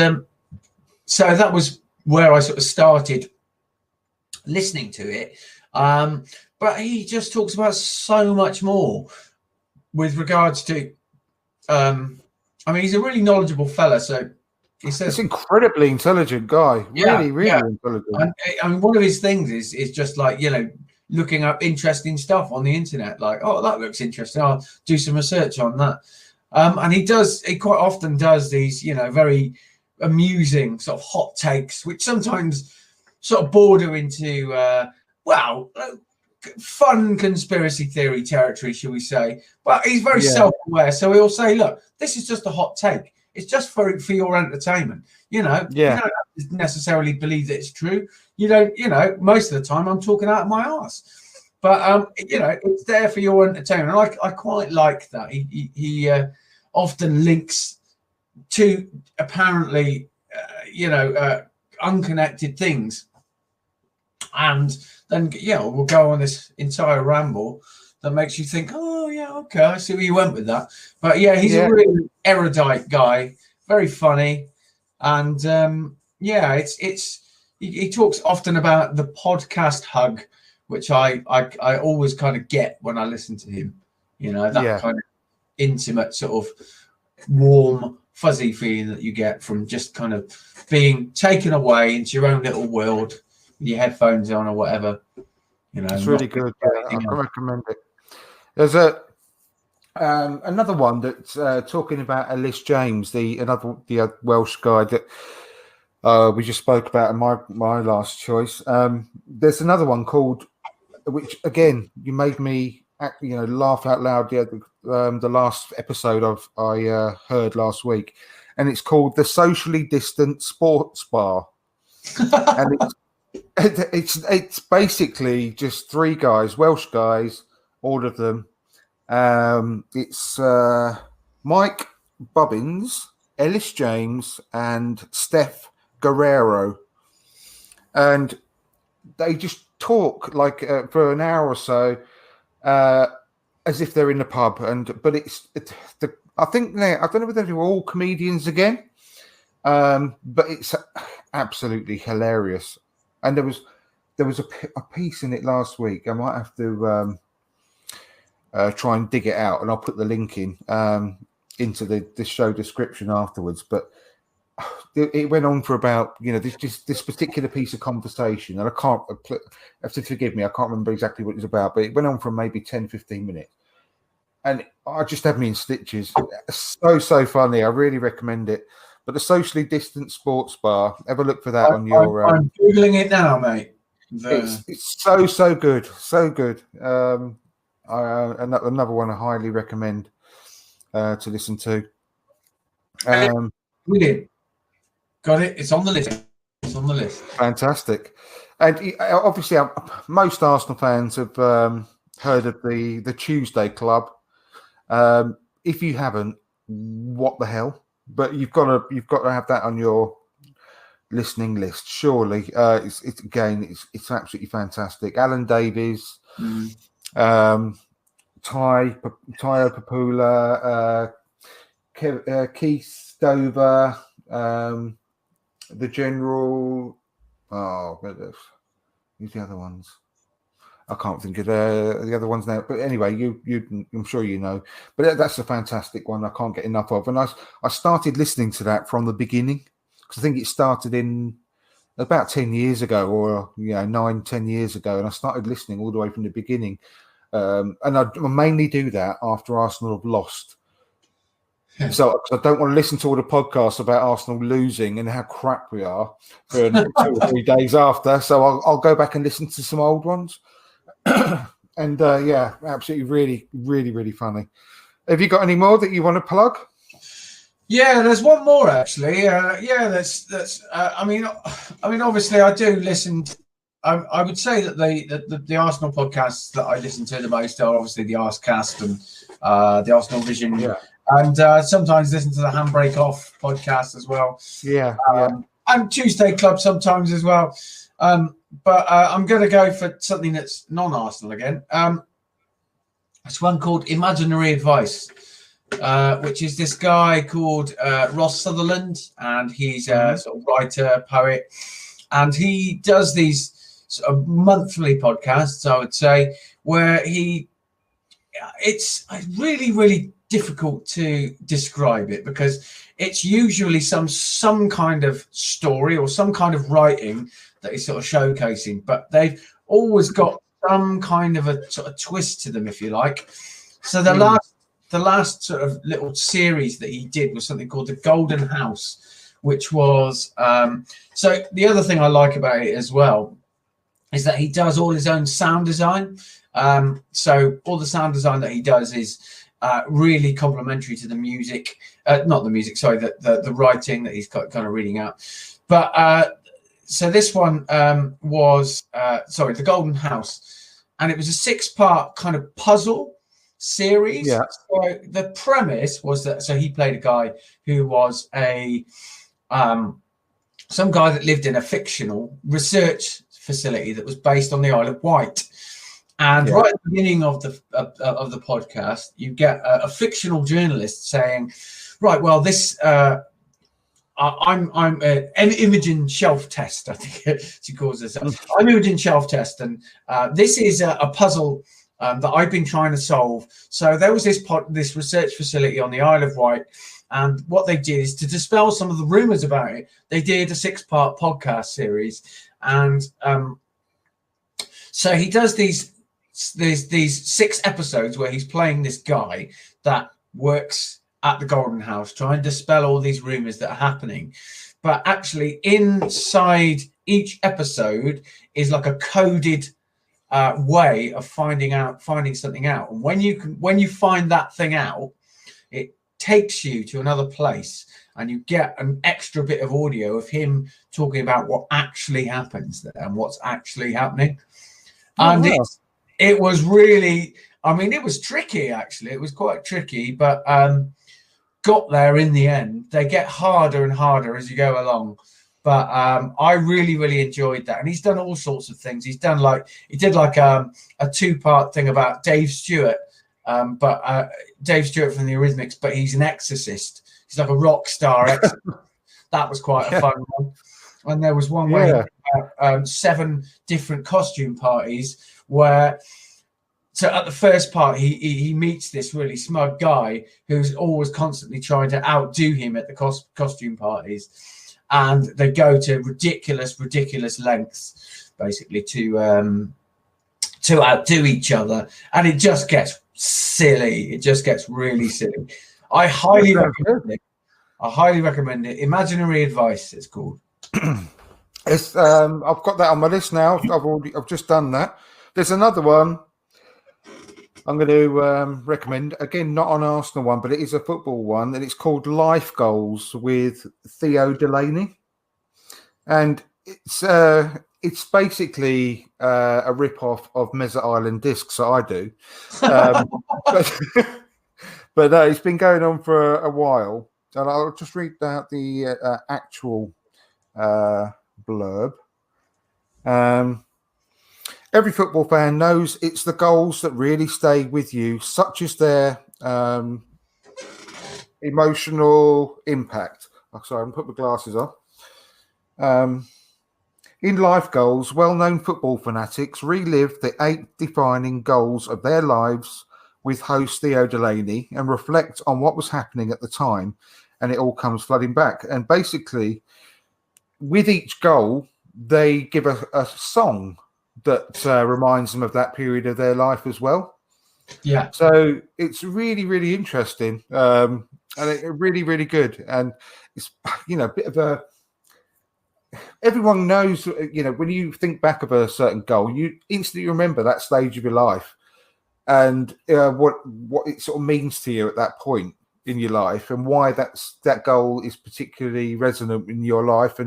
so that was where I sort of started listening to it. But he just talks about so much more with regards to, he's a really knowledgeable fella. So he says, it's incredibly intelligent guy. Really intelligent. And one of his things is just like, looking up interesting stuff on the internet. Like, oh, that looks interesting. I'll do some research on that. And he quite often does these, very amusing sort of hot takes, which sometimes sort of border into, fun conspiracy theory territory, shall we say? But he's very Yeah. self-aware, so he'll say, "Look, this is just a hot take. It's just for your entertainment. You know, Yeah. you don't have to necessarily believe that it's true. You don't. You know, most of the time I'm talking out of my arse." But you know, it's there for your entertainment. And I quite like that. He often links to apparently, unconnected things, and then we'll go on this entire ramble that makes you think, oh yeah, okay, I see where you went with that. But yeah, he's a really erudite guy, very funny, and he talks often about the podcast hug, which I always kind of get when I listen to him. You know, that kind of intimate, sort of warm, fuzzy feeling that you get from just kind of being taken away into your own little world with your headphones on or whatever. You know, It's really good. I can recommend it. There's another one that's talking about Ellis James, the Welsh guy that we just spoke about in my last choice. There's another one called, which again you made me laugh out loud. The last episode I heard last week, and it's called The Socially Distant Sports Bar, and it's basically just three guys, Welsh guys, all of them. It's Mike Bobbins, Ellis James, and Steph Guerrero, and they just talk like for an hour or so, as if they're in the pub. But I think I don't know whether they're all comedians again, but it's absolutely hilarious. And there was a piece in it last week. I might have to try and dig it out, and I'll put the link into the show description afterwards. But it went on for about this particular piece of conversation, and I have to forgive me, I can't remember exactly what it was about, but it went on for maybe 10-15 minutes, and I just had me in stitches. So funny. I really recommend it. But The Socially Distant Sports Bar, have a look for that on your. I'm googling it now, mate. It's so good, so good. Another one I highly recommend to listen to. We did. Got it. It's on the list. It's on the list. Fantastic. And obviously, most Arsenal fans have heard of the Tuesday Club. If you haven't, what the hell? But you've got to have that on your listening list. Surely, it's absolutely fantastic. Alan Davies, Tayo Papula, Keith Stover, the General. Oh, who's the other ones? I can't think of the other ones now. But anyway, I'm sure you know. But that's a fantastic one. I can't get enough of. And I started listening to that from the beginning, because I think it started in about 10 years ago, or 9-10 years ago, and I started listening all the way from the beginning. And I mainly do that after Arsenal have lost. So I don't want to listen to all the podcasts about Arsenal losing and how crap we are for 2 or 3 days after. So I'll go back and listen to some old ones. And absolutely, really, really, really funny. Have you got any more that you want to plug? Yeah, there's one more actually. That's. I mean, obviously, I do listen. I would say that the Arsenal podcasts that I listen to the most are obviously the Arscast and the Arsenal Vision. Yeah. And sometimes listen to the Handbrake Off podcast as well. And Tuesday Club sometimes as well. But I'm going to go for something that's non-Arsenal again. It's one called Imaginary Advice, which is this guy called Ross Sutherland, and he's a sort of writer, poet, and he does these sort of monthly podcasts, I would say, where it's really, really difficult to describe it, because it's usually some kind of story or some kind of writing that is sort of showcasing, but they've always got some kind of a sort of twist to them, if you like. So the last sort of little series that he did was something called The Golden House, which was so the other thing I like about it as well is that he does all his own sound design. So all the sound design that he does is really complementary to the music, not the music, sorry, the writing that he's kind of reading out. But so this one was, The Golden House, and it was a 6-part kind of puzzle series. Yeah. So the premise was that, so he played a guy who was some guy that lived in a fictional research facility that was based on the Isle of Wight. And right at the beginning of the podcast, you get a fictional journalist saying, "Right, well, this I'm an Imogen Shelf Test, I think she calls herself. I'm Imogen Shelf Test, and this is a puzzle that I've been trying to solve." So there was this research facility on the Isle of Wight, and what they did is to dispel some of the rumors about it. They did a 6-part podcast series, and so he does these 6 episodes where he's playing this guy that works at the Golden House, trying to dispel all these rumors that are happening. But actually, inside each episode is like a coded way of finding something out. And when you find that thing out, it takes you to another place, and you get an extra bit of audio of him talking about what actually happens there and what's actually happening. And it was really, I mean, it was tricky, actually. It was quite tricky, but got there in the end. They get harder and harder as you go along. But I really, really enjoyed that. And he's done all sorts of things. He did like a 2-part thing about Dave Stewart, but Dave Stewart from the Eurythmics, but he's an exorcist. He's like a rock star exorcist. That was quite a fun one. And there was one where he had 7 different costume parties where, so at the first part, he meets this really smug guy who's always constantly trying to outdo him at the costume parties. And they go to ridiculous lengths, basically, to outdo each other. And it just gets silly. It just gets really silly. I highly recommend it. Imaginary Advice, it's called. It's I've got that on my list now. I've just done that. There's another one I'm going to recommend, again, not an Arsenal one, but it is a football one, and it's called Life Goals with Theo Delaney. And it's basically a rip-off of Mesut Island Discs that I do. But it's been going on for a while. And I'll just read out the actual blurb. Every football fan knows it's the goals that really stay with you, such as their emotional impact. Oh, sorry, I'm putting my glasses on. In Life Goals, well-known football fanatics relive the 8 defining goals of their lives with host Theo Delaney and reflect on what was happening at the time, and it all comes flooding back. And basically, with each goal, they give a song that reminds them of that period of their life as well. Yeah. So it's really, really interesting, and really, really good. And it's, a bit of a. Everyone knows, when you think back of a certain goal, you instantly remember that stage of your life and what it sort of means to you at that point in your life, and why that goal is particularly resonant in your life.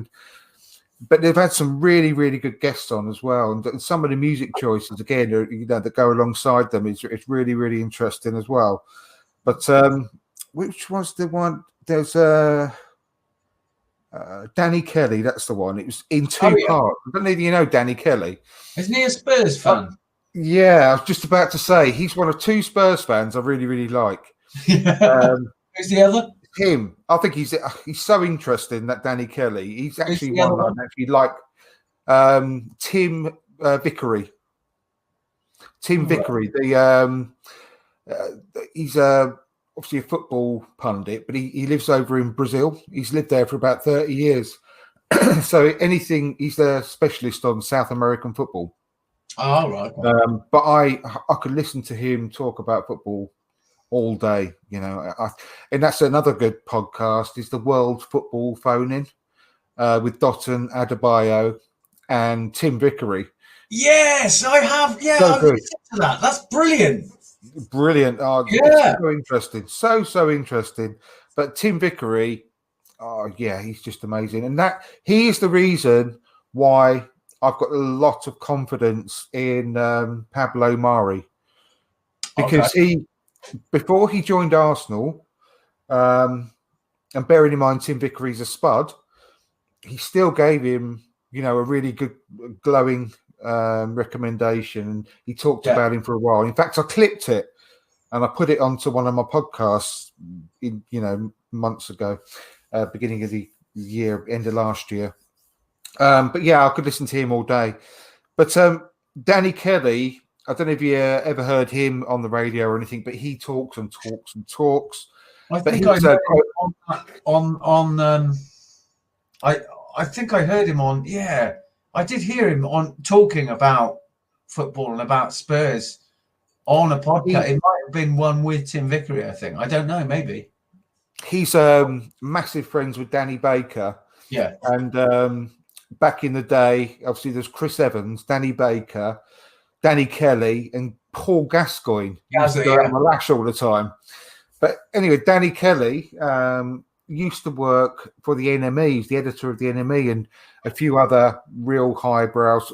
But they've had some really, really good guests on as well, and some of the music choices again, that go alongside them, it's really, really interesting as well. But which was the one? There's Danny Kelly. That's the one. It was in 2 parts. I don't know if you know Danny Kelly. Isn't he a Spurs fan? Yeah, I was just about to say he's one of 2 Spurs fans I really, really like. Who's the other? Him. I think he's so interesting, that Danny Kelly. He's actually one I actually like. Tim Vickery. Tim Vickery. He's obviously a football pundit, but he lives over in Brazil. He's lived there for about 30 years. So he's a specialist on South American football. Oh, right. But I could listen to him talk about football all day, and that's another good podcast, is the World Football Phone-In with Dotun Adebayo and Tim Vickery. Yes, I have. Yeah, So I've good. listened to that. That's brilliant. Brilliant. Oh, Yeah. it's so interesting. So interesting. But Tim Vickery, oh yeah, he's just amazing. And that he is the reason why I've got a lot of confidence in Pablo Mari. Because before he joined Arsenal, and bearing in mind Tim Vickery's a spud, he still gave him, a really good glowing recommendation. He talked about him for a while. In fact, I clipped it and I put it onto one of my podcasts months ago, beginning of the year, end of last year. But yeah, I could listen to him all day. But Danny Kelly, I don't know if you ever heard him on the radio or anything, but he talks and talks and talks. I think I heard him on I think I heard him on. Yeah, I did hear him on talking about football and about Spurs on a podcast. It might have been one with Tim Vickery, I think. I don't know, maybe. He's massive friends with Danny Baker. Yeah. And back in the day, obviously, there's Chris Evans, Danny Baker, Danny Kelly, and Paul Gascoigne. Used to go out on the lash all the time. But anyway, Danny Kelly used to work for the NME. He's the editor of the NME and a few other real highbrow, it's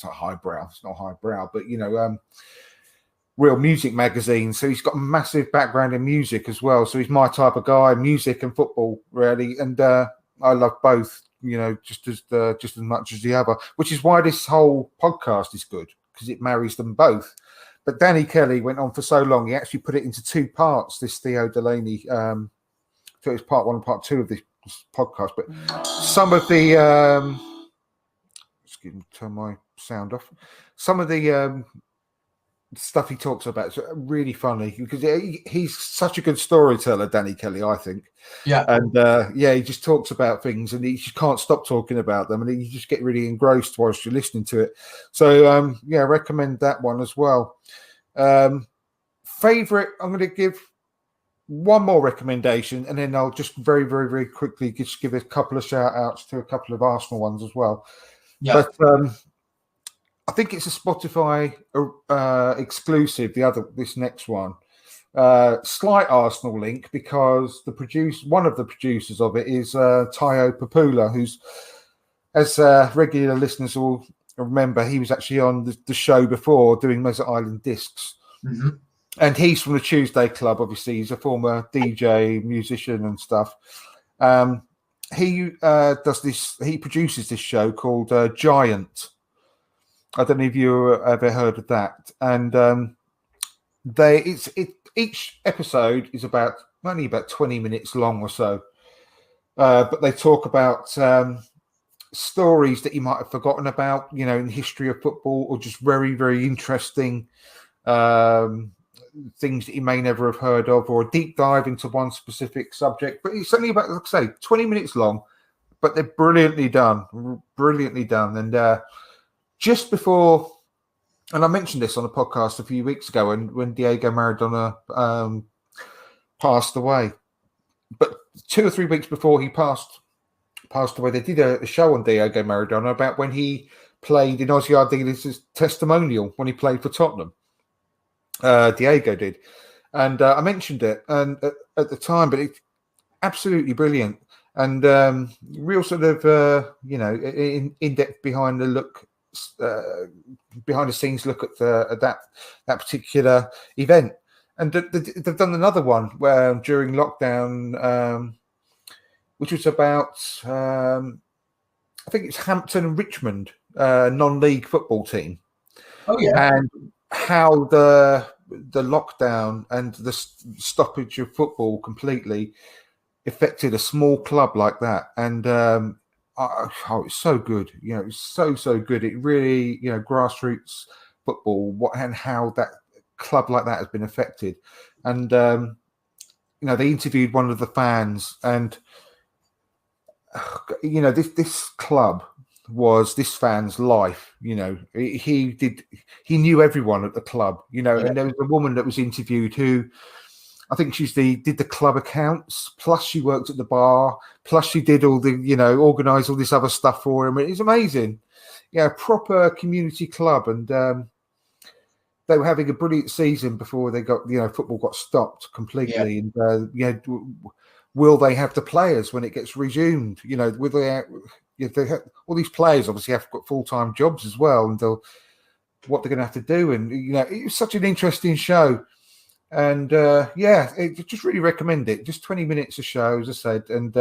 not highbrow, but real music magazines. So he's got a massive background in music as well. So he's my type of guy, music and football, really. And I love both, just as much as the other, which is why this whole podcast is good, because it marries them both. But Danny Kelly went on for so long, he actually put it into two parts, this Theo Delaney. So it's part one and part two of this podcast. But some of the excuse me, turn my sound off. Some of the stuff he talks about is really funny because he's such a good storyteller, Danny Kelly, I think. Yeah. And he just talks about things and he just can't stop talking about them, and you just get really engrossed whilst you're listening to it. So I recommend that one as well. Favorite, I'm going to give one more recommendation, and then I'll just very, very, very quickly just give a couple of shout outs to a couple of Arsenal ones as well. Yeah. But I think it's a Spotify exclusive. This next one, slight Arsenal link, because one of the producers of it is Tayo Papula, who's, as regular listeners will remember, he was actually on the show before doing Desert Island Discs. Mm-hmm. And he's from the Tuesday Club, obviously. He's a former DJ, musician and stuff. He produces this show called Giant. I don't know if you ever heard of that. And each episode is only about 20 minutes long or so. But they talk about stories that you might have forgotten about, in the history of football, or just very, very interesting things that you may never have heard of, or a deep dive into one specific subject. But it's only about, like I say, 20 minutes long, but they're brilliantly done. And just before, and I mentioned this on a podcast a few weeks ago when Diego Maradona passed away, but 2 or 3 weeks before he passed away, they did a show on Diego Maradona about when he played in Ozzy Ardiles' testimonial when he played for Tottenham. Diego did, and I mentioned it and at the time, but it's absolutely brilliant and real sort of in depth behind the scenes look at that particular event. And they've done another one where during lockdown, which was about I think it's Hampton and Richmond non-league football team. Oh yeah, and how the lockdown and the stoppage of football completely affected a small club like that. And it's so good. It's so good. It really, grassroots football, and how that club like that has been affected. And they interviewed one of the fans, and this club was this fan's life. He knew everyone at the club, and there was a woman that was interviewed who I think did the club accounts, plus she worked at the bar, plus she did all the, organised all this other stuff for him. It's amazing. Yeah, proper community club. And they were having a brilliant season before they got, football got stopped completely. Yeah. And, will they have the players when it gets resumed? Will they all these players obviously have got full-time jobs as well, and what they're going to have to do. And, it was such an interesting show. And just really recommend it. Just 20 minutes a show, as I said, and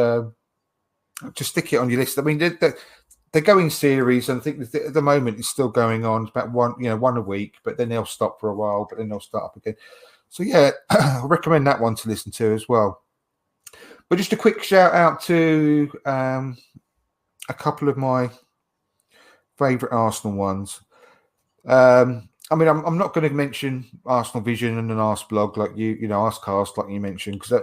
just stick it on your list. I mean, they're going series, and I think at the moment it's still going on. It's about one a week, but then they'll stop for a while, but then they'll start up again. So yeah, I recommend that one to listen to as well. But just a quick shout out to a couple of my favourite Arsenal ones. I mean, I'm not going to mention Arsenal Vision and an Arsblog like Arscast like you mentioned, because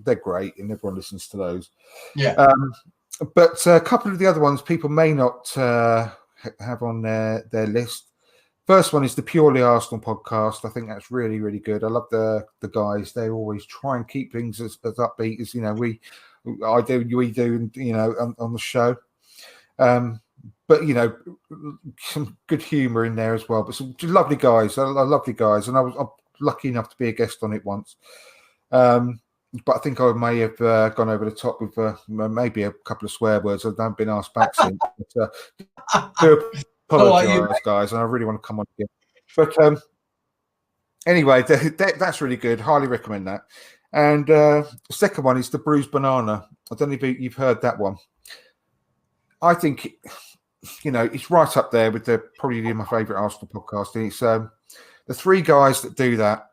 they're great and everyone listens to those. Yeah. But a couple of the other ones people may not have on their list. First one is the Purely Arsenal podcast. I think that's really, really good. I love the guys. They always try and keep things as upbeat as we do, on the show. But some good humour in there as well. But some lovely guys, lovely guys, and I'm lucky enough to be a guest on it once. But I think I may have gone over the top with maybe a couple of swear words. I haven't been asked back since. But, do apologise, guys, and I really want to come on again. But anyway, that's really good. Highly recommend that. And the second one is the Bruised Banana. I don't know if you've heard that one. I think it's right up there with probably my favourite Arsenal podcast. And it's the three guys that do that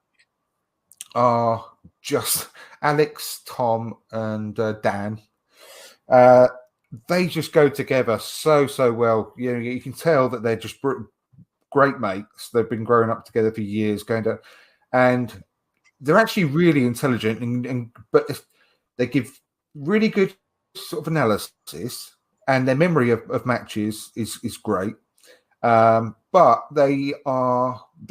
are just Alex, Tom, and Dan. They just go together so well. You can tell that they're just great mates. They've been growing up together for years, and they're actually really intelligent, but they give really good sort of analysis. And their memory of matches is great, but they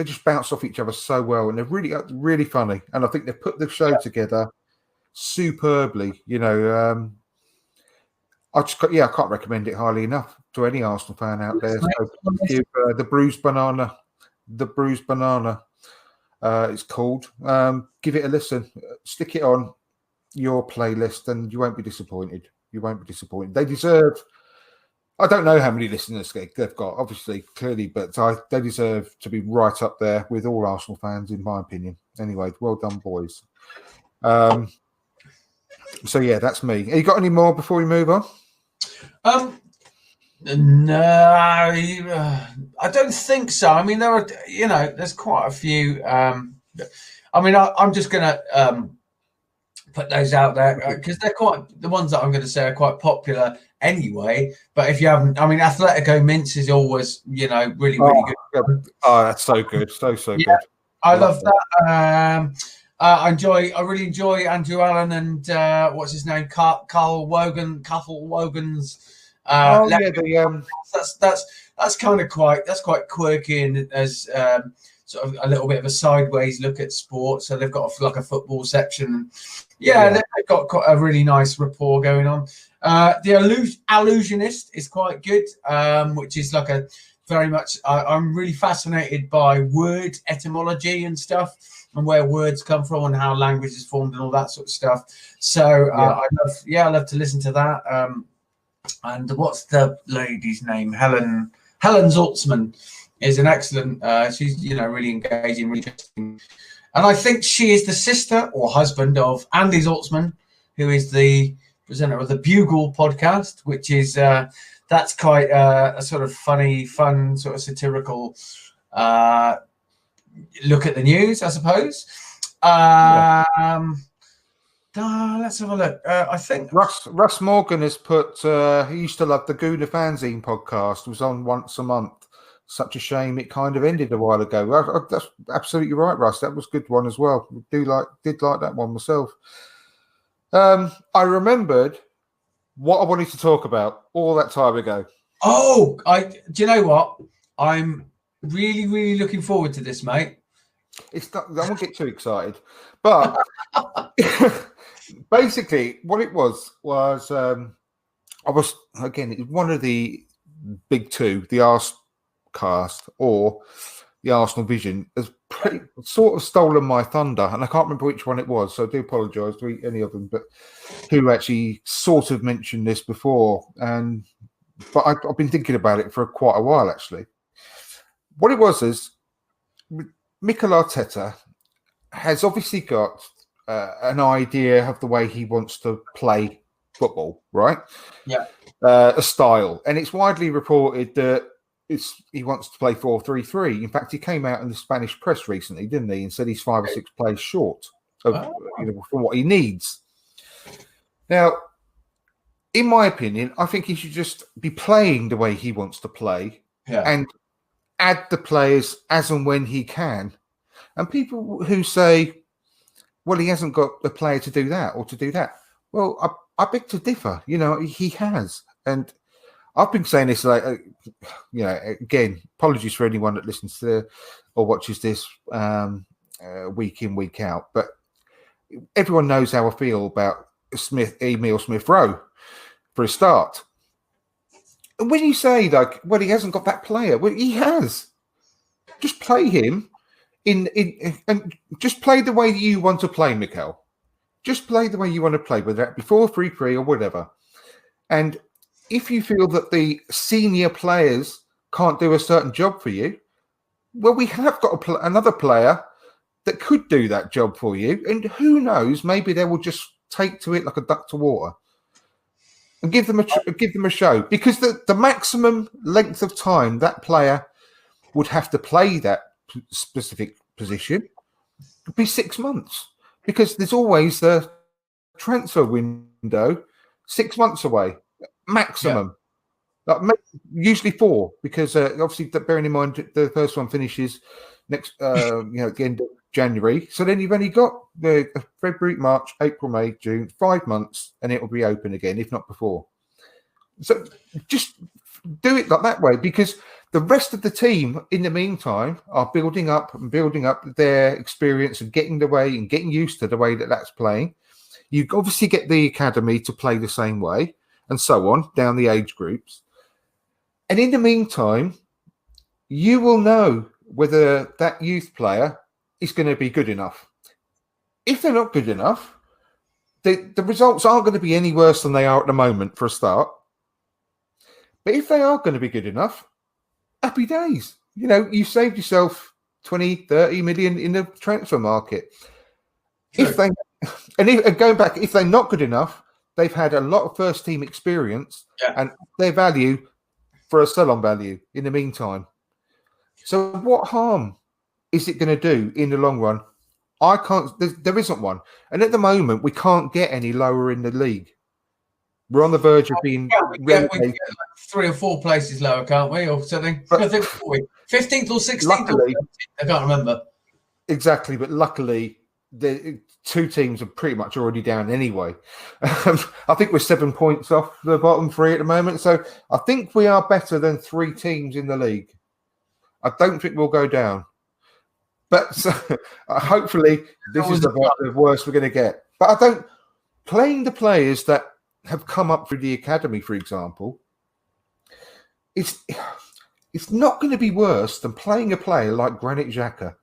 just bounce off each other so well, and they're really funny. And I think they've put the show together superbly. I can't recommend it highly enough to any Arsenal fan out there. So give the Bruised Banana, it's called. Give it a listen. Stick it on your playlist, and you won't be disappointed. They deserve. I don't know how many listeners they've got, obviously, clearly, but they deserve to be right up there with all Arsenal fans, in my opinion. Anyway, well done, boys. So yeah, that's me. Have you got any more before we move on? No, I don't think so. I mean, there are, there's quite a few. I'm just gonna put those out there because they're the ones that I'm going to say are quite popular anyway. But if you haven't, Atletico Mince is always, really good. Oh, that's so good. So good. I love that. I really enjoy Andrew Allen and what's his name, Carl Wogan's. That's kind of quite quirky and as sort of a little bit of a sideways look at sport. So they've got like a football section. They've got a really nice rapport going on. The Allusionist is quite good, which is like a very much. I'm really fascinated by word etymology and stuff, and where words come from and how language is formed and all that sort of stuff. So I love to listen to that. And what's the lady's name? Helen Zaltzman is an excellent. She's really engaging, really interesting, and I think she is the sister or husband of Andy Zaltzman, who is the presenter of the Bugle podcast, which is that's quite a sort of fun, sort of satirical look at the news, I suppose. Let's have a look. I think Russ Morgan has put. He used to love the Gouda Fanzine podcast. It was on once a month. Such a shame it kind of ended a while ago. That's absolutely right, Russ. That was a good one as well. Did like that one myself. I remembered what I wanted to talk about all that time ago. Oh, do you know what? I'm really, really looking forward to this, mate. It's not. I won't get too excited, but basically, what it was I was again. It was one of the big two, the Arscast or the Arsenal Vision, has sort of stolen my thunder, and I can't remember which one it was, so I do apologise to any of them, but who actually sort of mentioned this before, but I've been thinking about it for quite a while actually. What it was is Mikel Arteta has obviously got an idea of the way he wants to play football, right? Yeah. A style, and it's widely reported that he wants to play 4-3-3. In fact, he came out in the Spanish press recently, didn't he, and said he's 5 or 6 plays short of for what he needs. Now, in my opinion, I think he should just be playing the way he wants to play and add the players as and when he can. And people who say, well, he hasn't got a player to do that or to do that. Well, I beg to differ. You know, he has. And I've been saying this, like, again, apologies for anyone that listens to or watches this week in, week out. But everyone knows how I feel about Emile Smith-Rowe for a start. And when you say, like, well, he hasn't got that player, well, he has. Just play him and just play the way you want to play, Mikel. Just play the way you want to play, whether that be 4-3-3 or whatever. And if you feel that the senior players can't do a certain job for you, well, we have got another player that could do that job for you. And who knows, maybe they will just take to it like a duck to water and give them a show. Because the maximum length of time that player would have to play that specific position would be 6 months. Because there's always the transfer window 6 months away, maximum. Yeah. Like usually 4, because obviously, bearing in mind the first one finishes next, at the end of January. So then you've only got the February, March, April, May, June, 5 months, and it will be open again, if not before. So just do it like that way, because the rest of the team, in the meantime, are building up their experience and getting used to the way that that's playing. You obviously get the academy to play the same way, and so on down the age groups. And in the meantime, you will know whether that youth player is going to be good enough. If they're not good enough, the results aren't going to be any worse than they are at the moment for a start. But if they are going to be good enough, happy days. You know, you saved yourself 20, 30 million in the transfer market. Sure. If they're not good enough, they've had a lot of first team experience and their value for a sell-on value in the meantime. So what harm is it going to do in the long run? There isn't one. And at the moment, we can't get any lower in the league. We're on the verge of being we get like 3 or 4 places lower, can't we, or something? But I think 15th or 16th. Luckily, I can't remember. Exactly, but luckily, the 2 teams are pretty much already down anyway. I think we're 7 points off the bottom 3 at the moment, so I think we are better than 3 teams in the league. I don't think we'll go down. But hopefully, this is the worst we're going to get. But playing the players that have come up through the academy, for example, it's not going to be worse than playing a player like Granit Xhaka.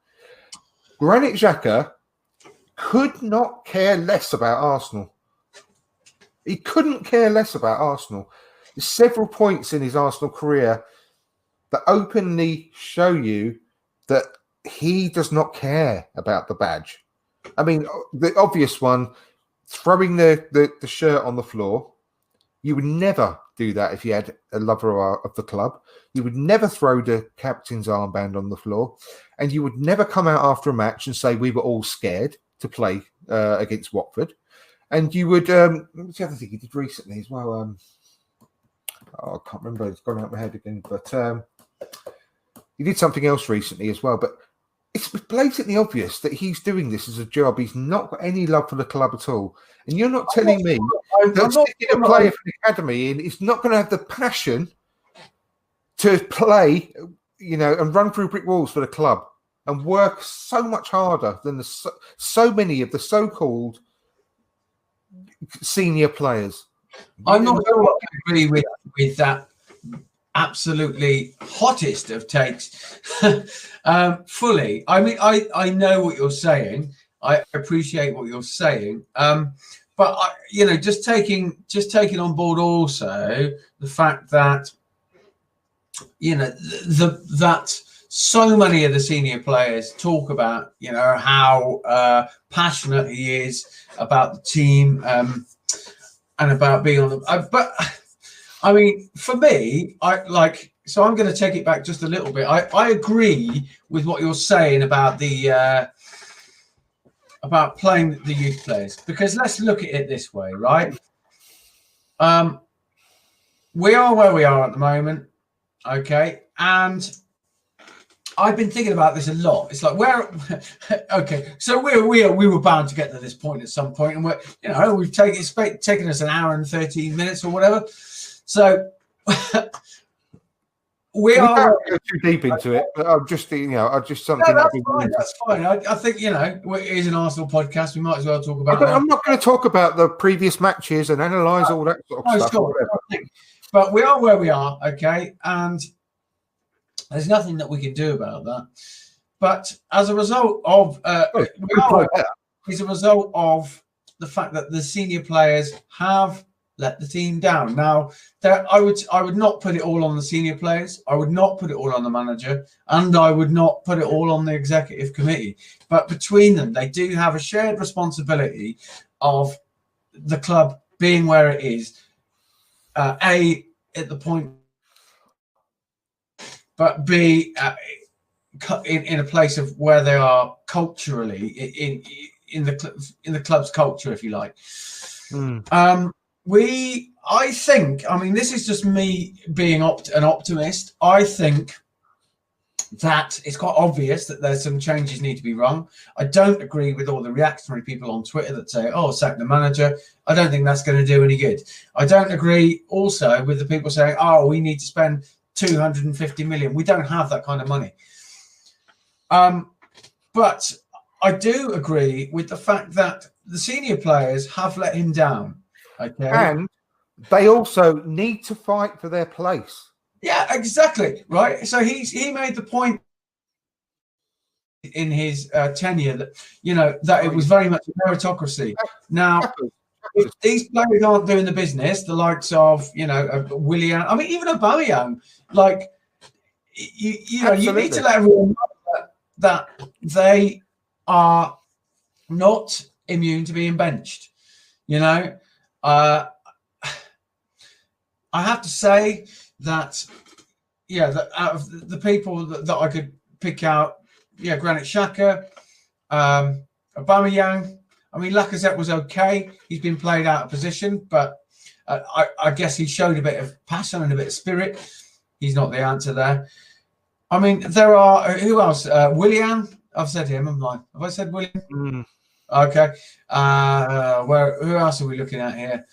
Granit Xhaka could not care less about Arsenal. He couldn't care less about Arsenal. There's several points in his Arsenal career that openly show you that he does not care about the badge. I mean, the obvious one, throwing the shirt on the floor. You would never do that if you had a lover of the club. You would never throw the captain's armband on the floor. And you would never come out after a match and say we were all scared to play against Watford. And you would, what's the other thing he did recently as well? I can't remember. It's gone out of my head again. But he did something else recently as well. But it's blatantly obvious that he's doing this as a job. He's not got any love for the club at all. And you're not telling me that sticking a player for the academy in is not going to have the passion to play, and run through brick walls for the club. and work so much harder than so many of the so-called senior players. I'm not sure I agree with that absolutely hottest of takes fully. I mean, I know what you're saying. I appreciate what you're saying. But just taking on board also the fact that that so many of the senior players talk about how passionate he is about the team and about being on the. But I mean, for me, so I'm going to take it back just a little bit. I agree with what you're saying about the. About playing the youth players, because let's look at it this way, right? We are where we are at the moment, okay, and I've been thinking about this a lot. It's like okay, so we were bound to get to this point at some point, and we've taken us an hour and 13 minutes or whatever, so. We are go too deep into it, but I'm just, something. No, that's fine. I think it is an Arsenal podcast. We might as well talk about. I'm not going to talk about the previous matches and analyse all that sort of stuff. But we are where we are, okay, and there's nothing that we can do about that. But as a result of, as a result of the fact that the senior players have let the team down. Now, I would not put it all on the senior players. I would not put it all on the manager, and I would not put it all on the executive committee. But between them, they do have a shared responsibility of the club being where it is. At the point, but B, in a place of where they are culturally in the club's culture, if you like. I think, this is just me being an optimist. I think that it's quite obvious that there's some changes need to be run. I don't agree with all the reactionary people on Twitter that say, sack the manager. I don't think that's going to do any good. I don't agree also with the people saying, we need to spend 250 million. We don't have that kind of money. But I do agree with the fact that the senior players have let him down. Okay. And they also need to fight for their place. Yeah, exactly. Right. So he made the point in his tenure that, that it was very much a meritocracy. Now, if these players aren't doing the business, the likes of, Willian, even Aubameyang, you need to let everyone know that they are not immune to being benched. I have to say that, that out of the people that I could pick out, Granit Xhaka, Aubameyang. Lacazette was okay. He's been played out of position, but I guess he showed a bit of passion and a bit of spirit. He's not the answer there. There are, who else? Willian. I've said him. Have I said Willian? Okay. Who else are we looking at here?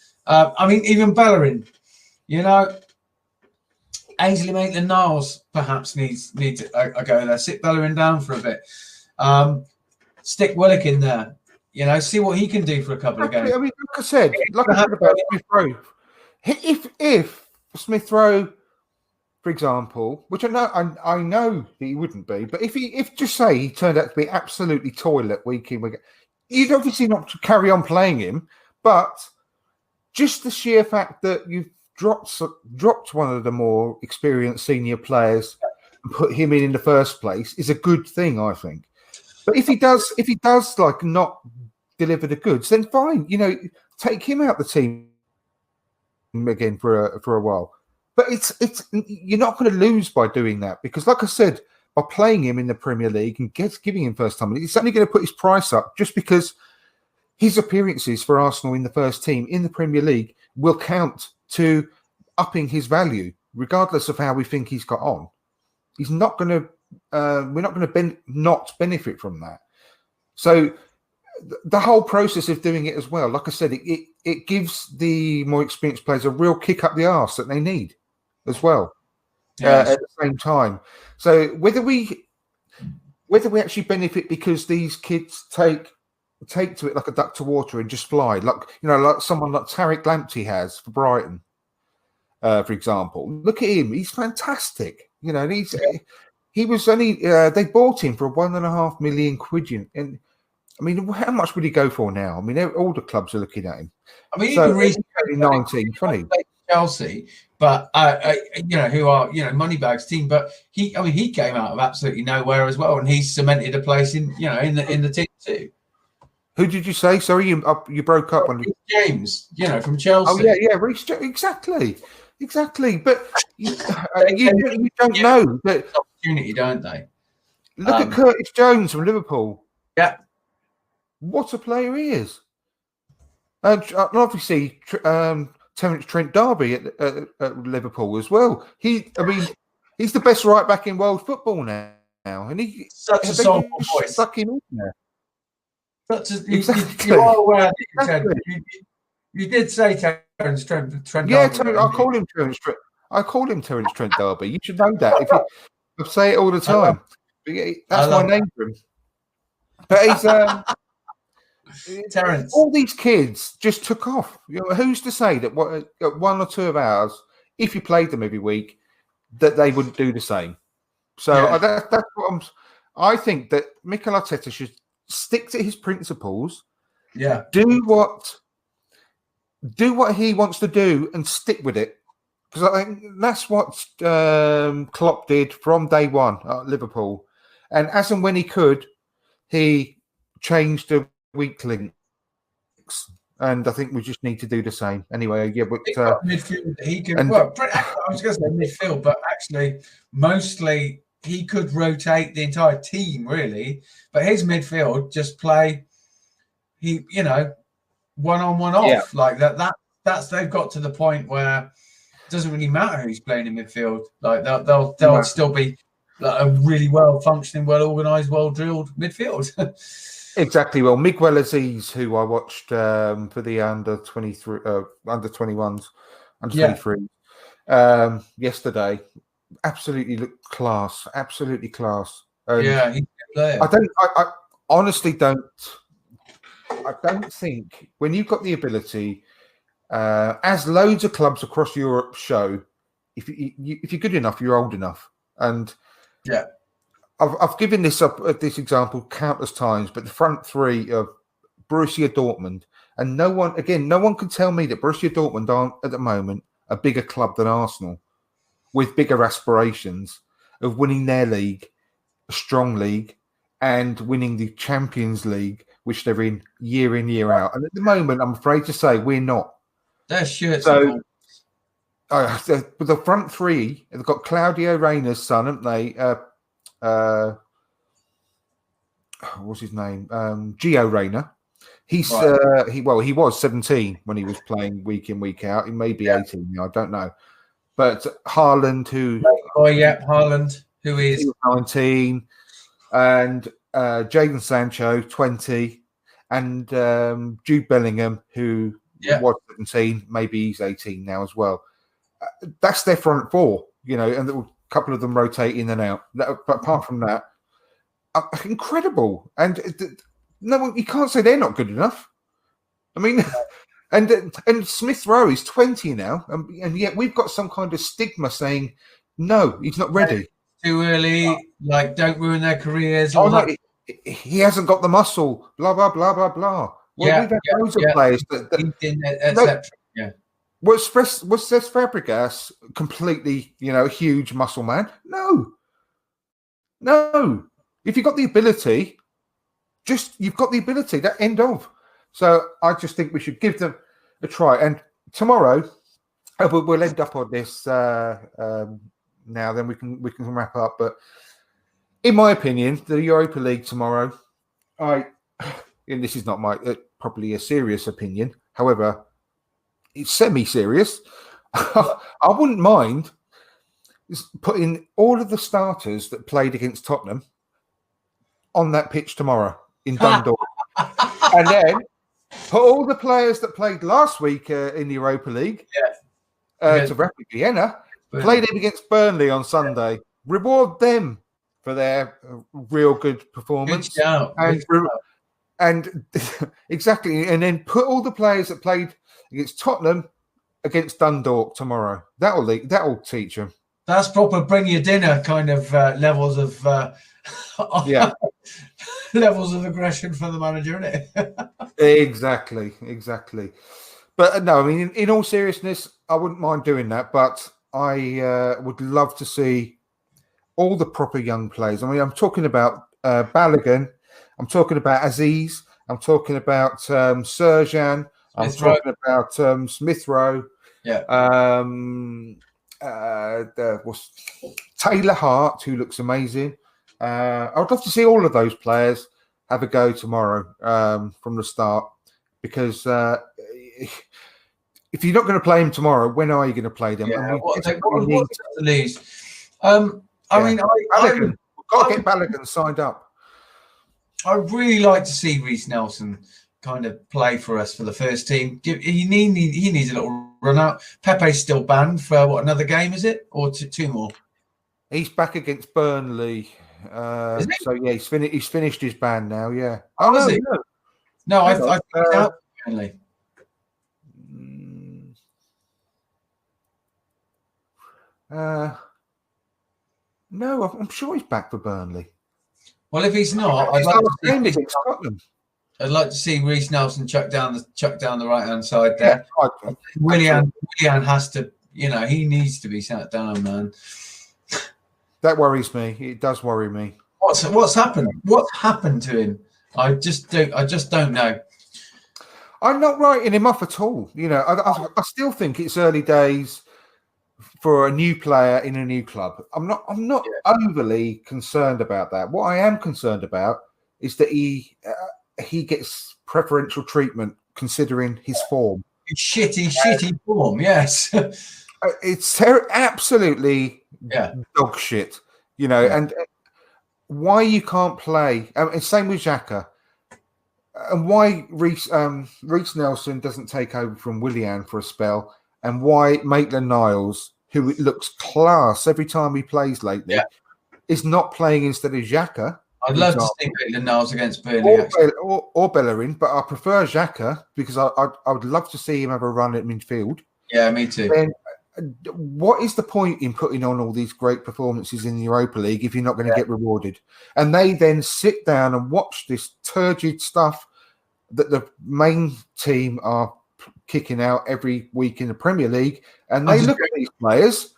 Even Bellerin. Ainsley Maitland-Niles perhaps needs a go there. Sit Bellerin down for a bit. Stick Willock in there. See what he can do for a couple of games. Like I said about Smith Rowe. If Smith Rowe, for example, which I know that he wouldn't be, but if just say he turned out to be absolutely toilet week in, week out, you'd obviously not carry on playing him, but just the sheer fact that you've dropped one of the more experienced senior players and put him in the first place is a good thing, I think. But if he does not deliver the goods, then fine, take him out the team again for a while. But it's you're not going to lose by doing that, because, like I said, by playing him in the Premier League and giving him first time, it's only going to put his price up, just because his appearances for Arsenal in the first team in the Premier League will count to upping his value, regardless of how we think he's got on. He's not going to. We're not going to not benefit from that. So the whole process of doing it as well, like I said, it gives the more experienced players a real kick up the arse that they need as well. Yes. At the same time. So whether we whether we actually benefit because these kids take to it like a duck to water and just fly, like someone like Tariq Lamptey has for Brighton, for example. Look at him; he's fantastic. And he was only they bought him for £1.5 million, and I mean, how much would he go for now? I mean, all the clubs are looking at him. I mean, So, even recently, 19, 20. Chelsea, but who are Moneybags team, but he came out of absolutely nowhere as well, and he's cemented a place in the team too. Who did you say? Sorry, you broke up on James, from Chelsea. Oh yeah, Reece James, exactly. But you don't know that opportunity, don't they? Look at Curtis Jones from Liverpool. Yeah, what a player he is. And obviously, Terence Trent D'Arby at Liverpool as well. He's the best right back in world football now, and such a soulful voice. Stuck him in there. Exactly. You are aware that you did say Terence Trent. Yeah, I call him Terence Trent. I call him Terence Trent D'Arby. You should know that. I say it all the time. That's my name for him. But he's Terence. All these kids just took off. Who's to say that 1 or 2 of ours, if you played them every week, that they wouldn't do the same? So that's what I think that Mikel Arteta should stick to his principles. Yeah. Do what he wants to do and stick with it. Because I think that's what Klopp did from day one at Liverpool. And as and when he could, he changed the weak links. And I think we just need to do the same. Anyway, yeah, but midfield, he can. I was going to say midfield, but actually, mostly he could rotate the entire team, really. But his midfield just play, one on, one off like that. That's they've got to the point where it doesn't really matter who's playing in midfield. Like they'll still be like a really well functioning, well organised, well drilled midfield. Exactly. Well, Miguel Aziz, who I watched for the under 23, under 21s, under 23s yesterday, absolutely looked class. Absolutely class. He's a good player. I honestly don't. I don't think when you've got the ability, as loads of clubs across Europe show, if you're good enough, you're old enough, and I've given this example countless times, but the front three of Borussia Dortmund, and no one can tell me that Borussia Dortmund aren't at the moment a bigger club than Arsenal, with bigger aspirations of winning their league, a strong league, and winning the Champions League, which they're in, year out. And at the moment, I'm afraid to say we're not. They're shirts. So, the front three, they've got Claudio Reyna's son, haven't they? What's his name? Gio Reyna. He's he was 17 when he was playing week in, week out. He may be 18 now, I don't know. But Haaland, Haaland, who is 19, and Jadon Sancho, 20, and Jude Bellingham, who was 17, maybe he's 18 now as well. That's their front four, and a couple of them rotate in and out. But apart from that, incredible. And no, you can't say they're not good enough. I mean, and Smith Rowe is 20 now, and yet we've got some kind of stigma saying, no, he's not ready. Too early, like don't ruin their careers. He hasn't got the muscle, blah, blah, blah, blah, blah. Well, we've had loads of players that Was Cesc Fabregas completely, a huge muscle man? No. If you've got the ability, you've got the ability. That end of. So I just think we should give them a try. And tomorrow, we'll end up on this now. Then we can wrap up. But in my opinion, the Europa League tomorrow, and this is not my probably a serious opinion. However, it's semi-serious. I wouldn't mind putting all of the starters that played against Tottenham on that pitch tomorrow in Dundalk. And then put all the players that played last week in the Europa League to Rapid Vienna, play them against Burnley on Sunday. Reward them for their real good performance. Good shout. And exactly, and then put all the players that played against Tottenham against Dundalk tomorrow. That'll teach them. That's proper bring your dinner kind of levels of levels of aggression from the manager, isn't it? Exactly. But no, I mean, in all seriousness, I wouldn't mind doing that, but I would love to see all the proper young players. I mean, I'm talking about Balogun, I'm talking about Aziz, I'm talking about Serjan, I'm talking about Smith Rowe. Yeah. There was Taylor Hart, who looks amazing. I would love to see all of those players have a go tomorrow from the start, because if you're not going to play them tomorrow, when are you going to play them? Yeah, what's to lose? I mean, we've got to get Balogun signed up. I'd really like to see Reece Nelson kind of play for us for the first team. He needs a little run out. Pepe's still banned for another game, is it, or two more? He's back against Burnley. So yeah, he's finished his ban now. Yeah. Oh, is he? No, I think he's out Burnley. No, I'm sure he's back for Burnley. Well, if he's not, I'd like to see Reece Nelson chuck down the right hand side there. Yeah, Willian has to, he needs to be sat down, man. That worries me. It does worry me. What's happened? What's happened to him? I just don't know. I'm not writing him off at all. I still think it's early days for a new player in a new club. I'm not overly concerned about that. What I am concerned about is that he gets preferential treatment considering his form. Shitty form, yes. It's absolutely dog shit, and why you can't play. Same with Xhaka. And why Reece Nelson doesn't take over from Willian for a spell, and why Maitland-Niles, who looks class every time he plays lately, is not playing instead of Xhaka. I'd love to see Maitland-Niles against Burnley. Or Bellerin, but I prefer Xhaka because I would love to see him have a run at midfield. Yeah, me too. And what is the point in putting on all these great performances in the Europa League if you're not going to get rewarded? And they then sit down and watch this turgid stuff that the main team are kicking out every week in the Premier League, and they look at these players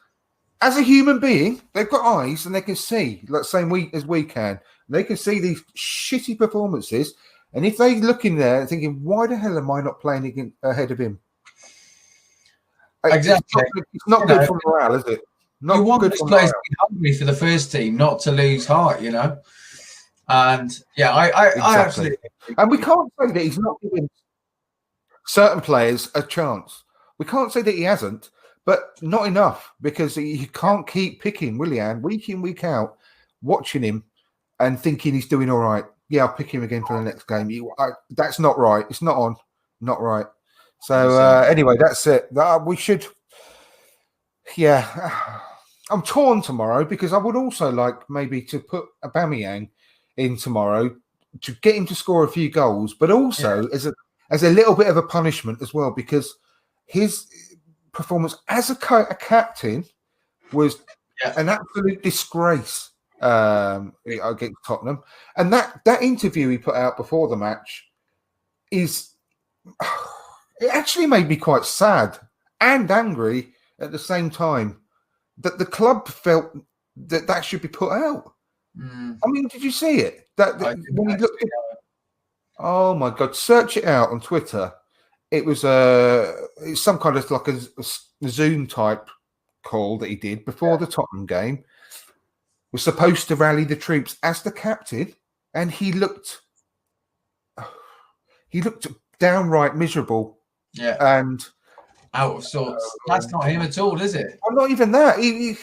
as a human being. They've got eyes and they can see, like same as we can. They can see these shitty performances, and if they look in there thinking, "Why the hell am I not playing ahead of him?" Exactly, it's not good for morale, is it? Not you want good these for players morale. to be hungry for the first team, not to lose heart, And I absolutely. And we can't say that he's not giving certain players a chance. We can't say that he hasn't, but not enough, because you can't keep picking Willian week in, week out, watching him and thinking he's doing all right. Yeah, I'll pick him again for the next game. That's not right. It's not on. Not right. So anyway, that's it. We should. Yeah, I'm torn tomorrow because I would also like maybe to put Aubameyang in tomorrow to get him to score a few goals, but also as a little bit of a punishment as well, because his performance as a captain was an absolute disgrace against Tottenham. And that interview he put out before the match it actually made me quite sad and angry at the same time, that the club felt that should be put out. I mean, did you see it? When he looked oh my God, search it out on Twitter. It was it's some kind of like a Zoom type call that he did before the Tottenham game. Was supposed to rally the troops as the captain, and he looked downright miserable. Yeah, and out of sorts. That's not him at all, is it? Well, not even that. He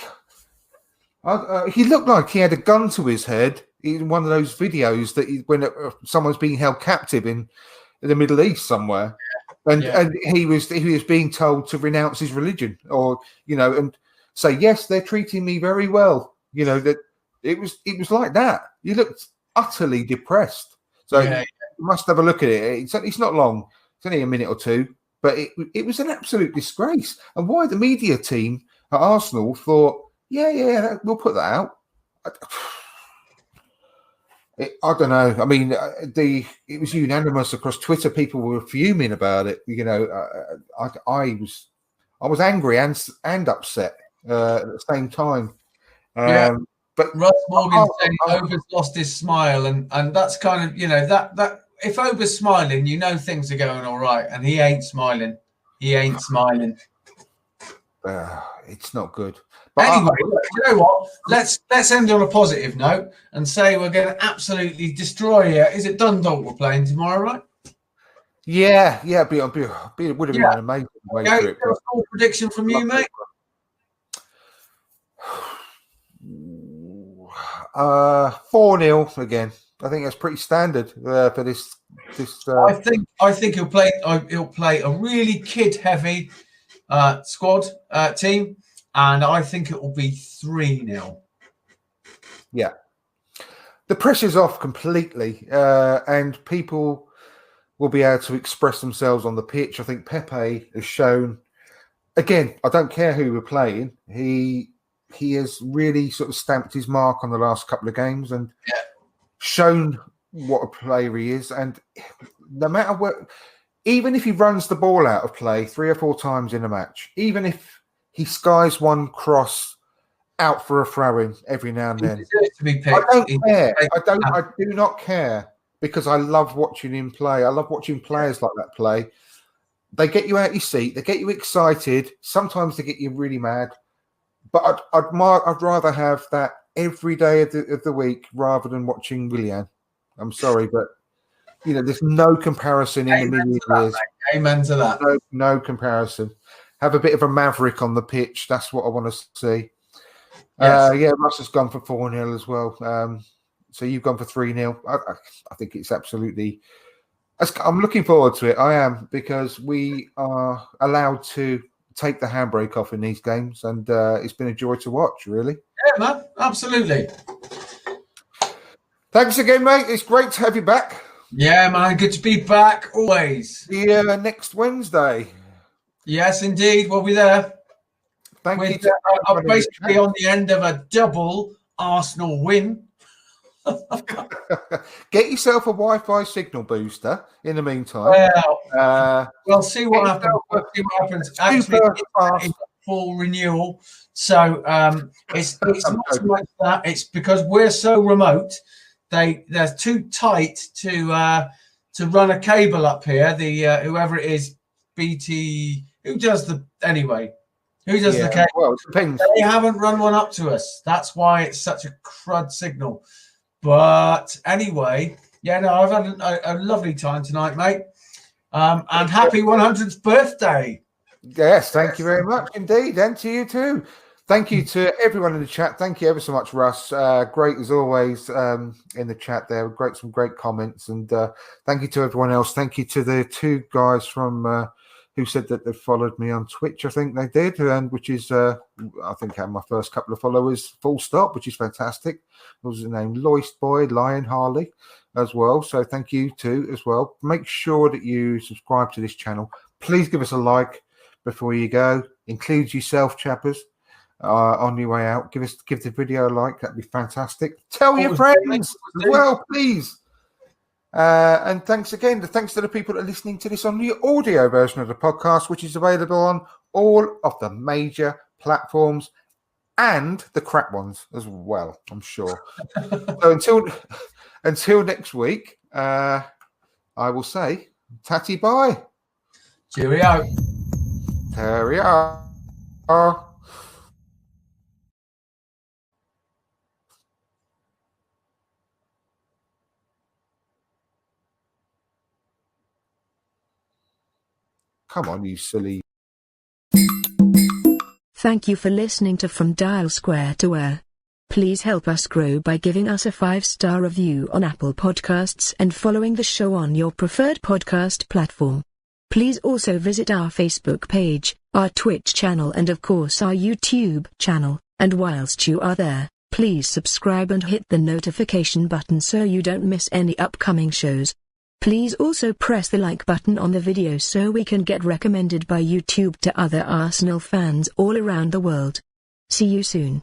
looked like he had a gun to his head in one of those videos that when someone's being held captive in the Middle East somewhere, and he was being told to renounce his religion, or and say, yes, they're treating me very well. That It was like that. You looked utterly depressed. So Yeah. you must have a look at it. It's not long. It's only a minute or two, but it was an absolute disgrace. And why the media team at Arsenal thought, yeah, we'll put that out. I don't know. I mean, it was unanimous across Twitter. People were fuming about it. You know, I was angry and upset at the same time. But Russ Morgan said Ober's lost his smile, and that's kind of, you know, that if Ober's smiling, you know things are going all right, and he ain't smiling. It's not good. But anyway, look, you know what? Let's end on a positive note and say we're going to absolutely destroy you. Is it Dundalk we're playing tomorrow, right? Yeah, it would have been an amazing way Okay, to it. a full prediction from you, mate. 4-0 again. I think that's pretty standard for this. I think he'll play a really kid-heavy squad team, and I think it will be 3-0. Yeah, the pressure's off completely, and people will be able to express themselves on the pitch. I think Pepe has shown. Again, I don't care who we're playing. He has really sort of stamped his mark on the last couple of games and shown what a player he is. And no matter what, even if he runs the ball out of play 3 or 4 times in a match, even if he skies one cross out for a throw-in every now and then, I don't care. I do not care, because I love watching him play. I love watching players like that play. They get you out your seat. They get you excited. Sometimes they get you really mad. But I'd rather have that every day of the week rather than watching Willian. I'm sorry, but you know, there's no comparison in a million years. Amen to that. No comparison. Have a bit of a maverick on the pitch. That's what I want to see. Yes. Russ has gone for 4-0 as well. So you've gone for 3-0. I think it's absolutely. I'm looking forward to it. I am, because we are allowed to take the handbrake off in these games, and it's been a joy to watch, really. Yeah, man, absolutely. Thanks again, mate. It's great to have you back. Yeah, man, good to be back always. Yeah, next Wednesday. Yes, indeed, we'll be there. Thank you. I'm basically on the end of a double Arsenal win. Get yourself a Wi-Fi signal booster in the meantime. We'll see what happens. Actually, it's full renewal, so it's not so much that. It's because we're so remote. They're too tight to run a cable up here. The whoever it is, BT, who does the cable? Well, it depends. They haven't run one up to us. That's why it's such a crud signal. But anyway, I've had a lovely time tonight, mate. And happy 100th birthday. Yes, thank you very much indeed. And to you too. Thank you to everyone in the chat. Thank you ever so much, Russ. Great as always in the chat there. Some great comments. And thank you to everyone else. Thank you to the 2 guys from who said that they followed me on Twitch. I think they did, and which is I think I had my first couple of followers full stop, which is fantastic. What was his name? Loist Boy, Lion Harley as well. So thank you too as well. Make sure that you subscribe to this channel. Please give us a like before you go. Include yourself, chappers, on your way out. Give the video a like. That'd be fantastic. Tell your friends as well, please. And thanks again. Thanks to the people that are listening to this on the audio version of the podcast, which is available on all of the major platforms and the crap ones as well, I'm sure. So until next week, I will say tatty bye. Cheerio. Cheerio. Come on, you silly. Thank you for listening to From Dial Square to Where. Please help us grow by giving us a 5-star review on Apple Podcasts and following the show on your preferred podcast platform. Please also visit our Facebook page, our Twitch channel and of course our YouTube channel, and whilst you are there, Please subscribe and hit the notification button so you don't miss any upcoming shows. Please also press the like button on the video so we can get recommended by YouTube to other Arsenal fans all around the world. See you soon.